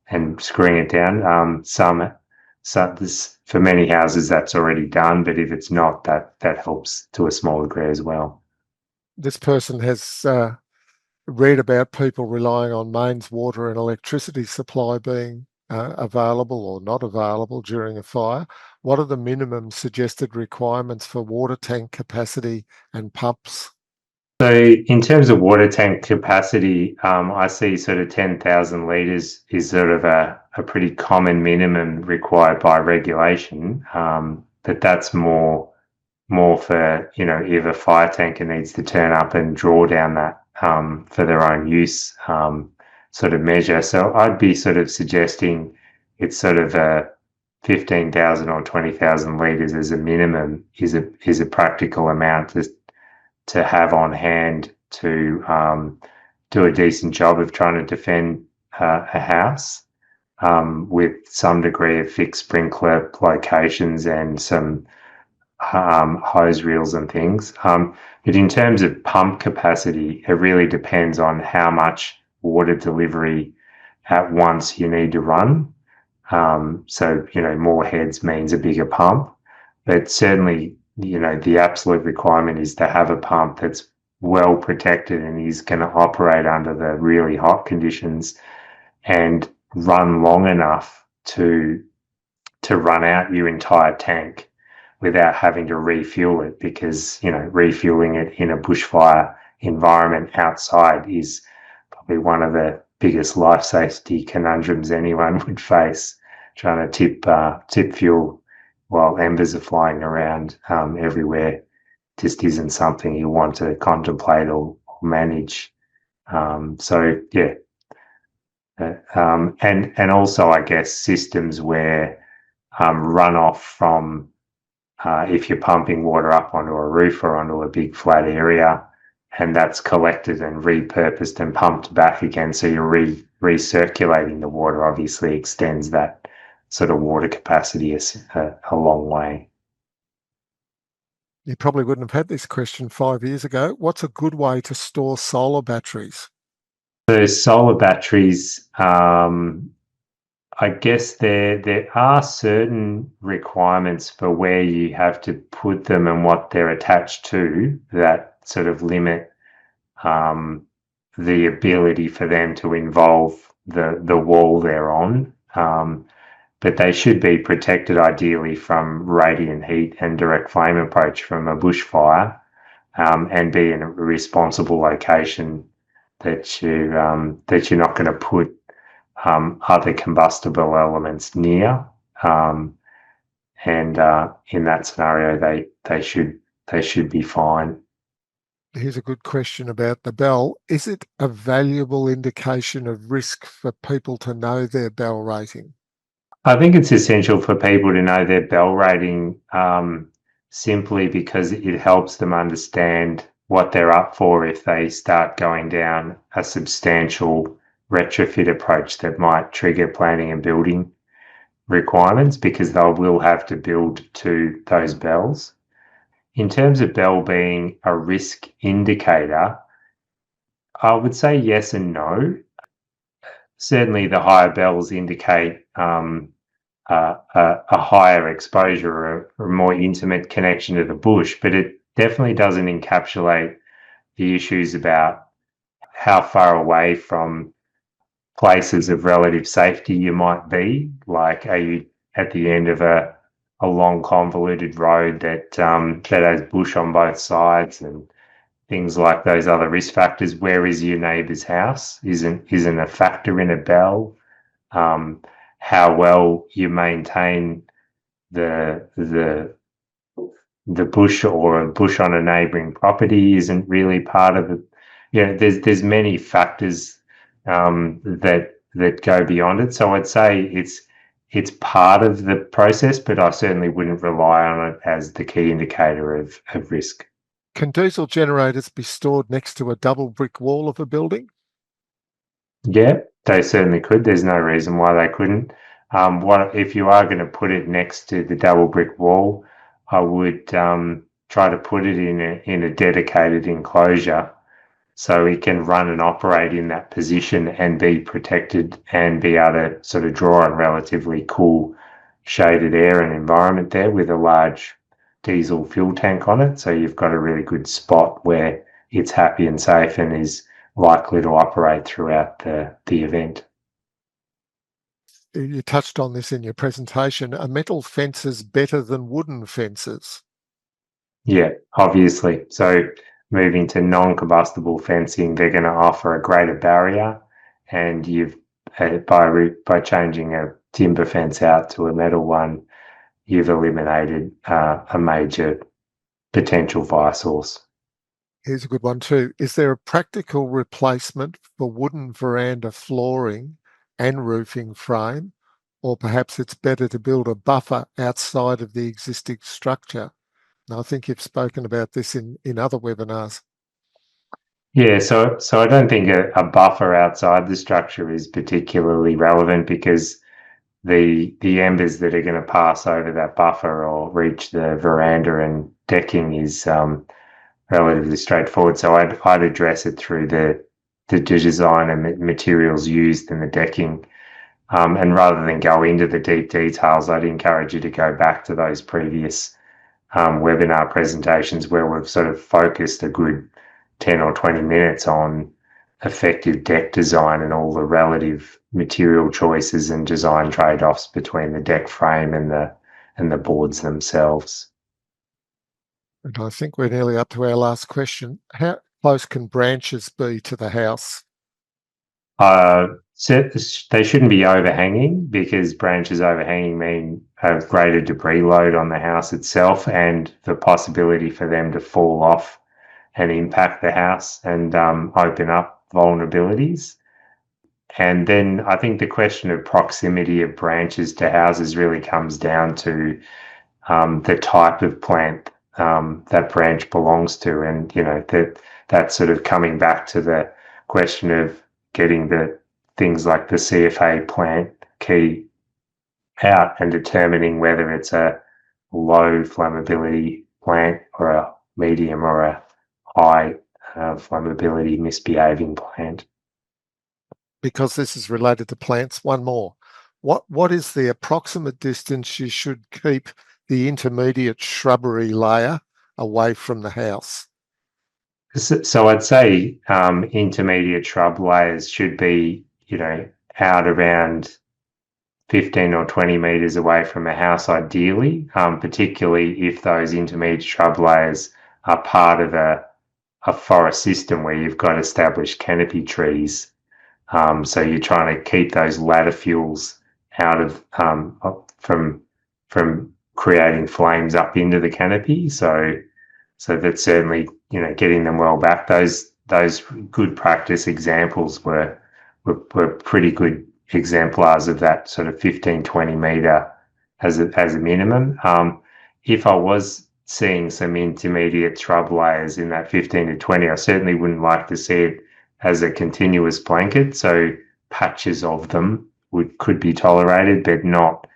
and screwing it down. For many houses that's already done, but if it's not, that helps to a small degree as well. This person has read about people relying on mains water and electricity supply being available or not available during a fire. What are the minimum suggested requirements for water tank capacity and pumps? So in terms of water tank capacity, I see sort of 10,000 litres is sort of a pretty common minimum required by regulation, but that's more for, if a fire tanker needs to turn up and draw down that for their own use sort of measure. So I'd be sort of suggesting it's sort of a 15,000 or 20,000 litres as a minimum is a practical amount to have on hand to do a decent job of trying to defend a house with some degree of fixed sprinkler locations and some hose reels and things. But in terms of pump capacity, it really depends on how much water delivery at once you need to run. So, more heads means a bigger pump, but certainly, the absolute requirement is to have a pump that's well protected and is going to operate under the really hot conditions and run long enough to run out your entire tank without having to refuel it, because refueling it in a bushfire environment outside is probably one of the biggest life safety conundrums anyone would face, trying to tip fuel while embers are flying around everywhere. Just isn't something you want to contemplate or manage. And also, I guess, systems where runoff from if you're pumping water up onto a roof or onto a big flat area, and that's collected and repurposed and pumped back again, so you're recirculating the water, obviously extends that sort of water capacity a long way. You probably wouldn't have had this question 5 years ago. What's a good way to store solar batteries? So solar batteries, I guess there are certain requirements for where you have to put them and what they're attached to that sort of limit the ability for them to involve the wall they're on. But they should be protected ideally from radiant heat and direct flame approach from a bushfire, and be in a responsible location that you're not going to put other combustible elements near. And in that scenario, they should be fine. Here's a good question about the bell. Is it a valuable indication of risk for people to know their bell rating? I think it's essential for people to know their bell rating, simply because it helps them understand what they're up for if they start going down a substantial retrofit approach that might trigger planning and building requirements, because they will have to build to those bells. In terms of bell being a risk indicator, I would say yes and no. Certainly the higher bells indicate a higher exposure or a more intimate connection to the bush, but it definitely doesn't encapsulate the issues about how far away from places of relative safety you might be? Like, are you at the end of a long convoluted road that that has bush on both sides and things like those other risk factors? Where is your neighbour's house? Isn't a factor in a bell. How well you maintain the bush or a bush on a neighbouring property isn't really part of it. There's many factors that go beyond it. So I'd say it's part of the process, but I certainly wouldn't rely on it as the key indicator of risk. Can diesel generators be stored next to a double brick wall of a building? Yeah, they certainly could. There's no reason why they couldn't. What if you are going to put it next to the double brick wall? I would try to put it in a dedicated enclosure so it can run and operate in that position and be protected and be able to sort of draw on relatively cool shaded air and environment there with a large diesel fuel tank on it. So you've got a really good spot where it's happy and safe and is likely to operate throughout the event. You touched on this in your presentation. Are metal fences better than wooden fences? Yeah, obviously. So moving to non-combustible fencing, they're going to offer a greater barrier, and you've by changing a timber fence out to a metal one, you've eliminated a major potential fire source. Here's a good one too. Is there a practical replacement for wooden veranda flooring and roofing frame, or perhaps it's better to build a buffer outside of the existing structure? And I think you've spoken about this in other webinars. Yeah, so I don't think a buffer outside the structure is particularly relevant because the embers that are going to pass over that buffer or reach the veranda and decking is relatively straightforward. So I'd address it through the design and materials used in the decking. And rather than go into the deep details, I'd encourage you to go back to those previous webinar presentations where we've sort of focused a good 10 or 20 minutes on effective deck design and all the relative material choices and design trade-offs between the deck frame and the boards themselves. And I think we're nearly up to our last question. How close can branches be to the house? So they shouldn't be overhanging because branches overhanging mean a greater debris load on the house itself and the possibility for them to fall off and impact the house and open up vulnerabilities. And then I think the question of proximity of branches to houses really comes down to the type of plant that branch belongs to. And, that's sort of coming back to the question of getting the things like the CFA plant key out and determining whether it's a low flammability plant or a medium or a high flammability misbehaving plant. Because this is related to plants, one more. What is the approximate distance you should keep the intermediate shrubbery layer away from the house? So I'd say intermediate shrub layers should be, out around 15 or 20 metres away from a house ideally, particularly if those intermediate shrub layers are part of a forest system where you've got established canopy trees. So you're trying to keep those ladder fuels out of from creating flames up into the canopy. So that's certainly, getting them well back. Those good practice examples were pretty good exemplars of that sort of 15, 20 metre as a minimum. If I was seeing some intermediate shrub layers in that 15 to 20, I certainly wouldn't like to see it as a continuous blanket. So patches of them could be tolerated, but not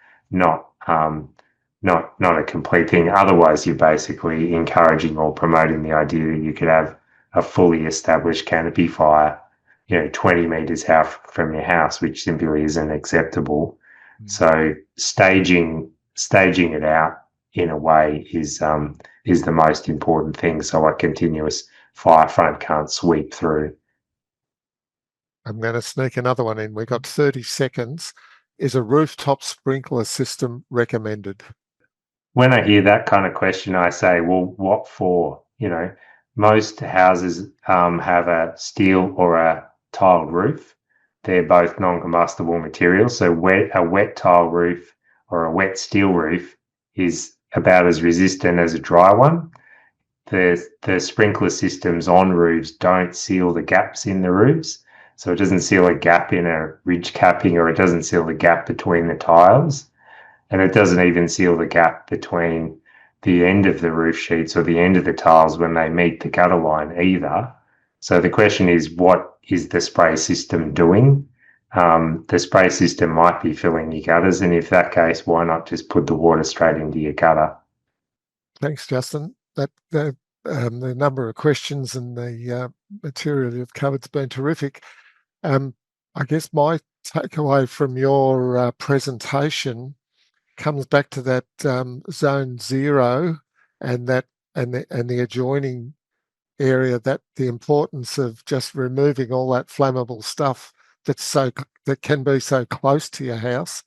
a complete thing. Otherwise, you're basically encouraging or promoting the idea that you could have a fully established canopy fire, 20 metres out from your house, which simply isn't acceptable. So staging it out in a way is the most important thing, so a continuous fire front can't sweep through. I'm going to sneak another one in. We've got 30 seconds. Is a rooftop sprinkler system recommended? When I hear that kind of question, I say, well, what for? Most houses have a steel or a tiled roof. They're both non-combustible materials. So a wet tile roof or a wet steel roof is about as resistant as a dry one. The sprinkler systems on roofs don't seal the gaps in the roofs. So it doesn't seal a gap in a ridge capping, or it doesn't seal the gap between the tiles. And it doesn't even seal the gap between the end of the roof sheets or the end of the tiles when they meet the gutter line either. So the question is, what is the spray system doing? The spray system might be filling your gutters, and if that case, why not just put the water straight into your gutter? Thanks, Justin. The number of questions and the material you've covered has been terrific. I guess my takeaway from your presentation comes back to that zone 0 and the adjoining area, that the importance of just removing all that flammable stuff that can be so close to your house.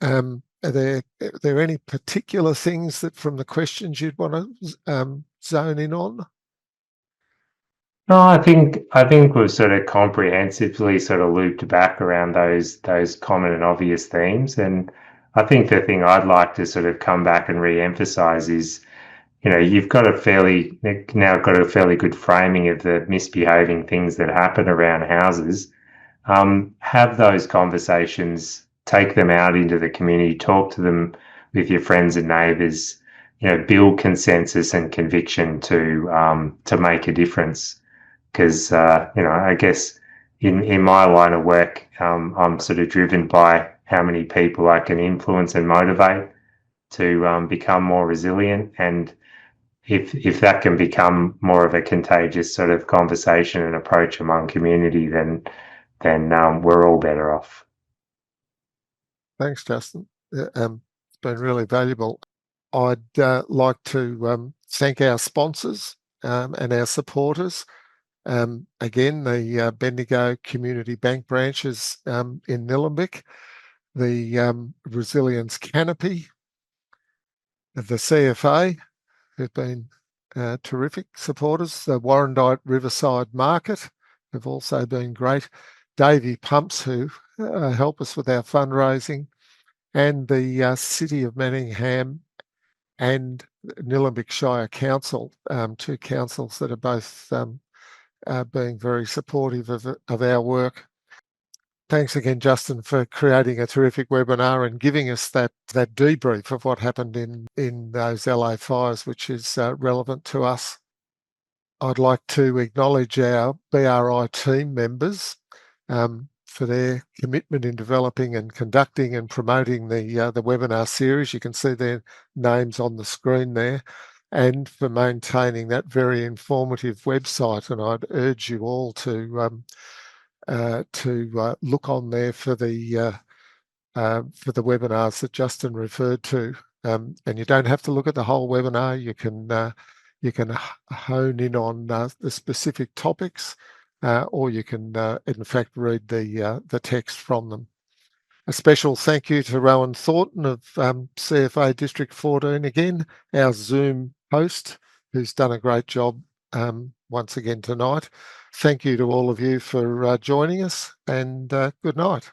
Are there any particular things that from the questions you'd want to zone in on? No, I think we've sort of comprehensively sort of looped back around those common and obvious themes. And I think the thing I'd like to sort of come back and re-emphasize is, you've got now got a fairly good framing of the misbehaving things that happen around houses. Have those conversations, take them out into the community, talk to them with your friends and neighbours, build consensus and conviction to make a difference. Because, I guess in my line of work, I'm sort of driven by how many people I can influence and motivate to become more resilient. And if that can become more of a contagious sort of conversation and approach among community, then we're all better off. Thanks, Justin. It's been really valuable. I'd like to thank our sponsors and our supporters. Again, the Bendigo Community Bank branches in Nillumbik, the Resilience Canopy, the CFA, who've been terrific supporters, the Warrandyte Riverside Market have also been great, Davey Pumps, who help us with our fundraising, and the City of Manningham and Nillumbik Shire Council, two councils that are both being very supportive of our work. Thanks again, Justin, for creating a terrific webinar and giving us that debrief of what happened in those LA fires, which is relevant to us. I'd like to acknowledge our BRI team members for their commitment in developing and conducting and promoting the webinar series. You can see their names on the screen there, and for maintaining that very informative website. And I'd urge you all to look on there for the webinars that Justin referred to. And you don't have to look at the whole webinar. You can hone in on the specific topics, or you can in fact read the text from them. A special thank you to Rowan Thornton of CFA District 14, again, our Zoom host, who's done a great job once again tonight. Thank you to all of you for joining us, and good night.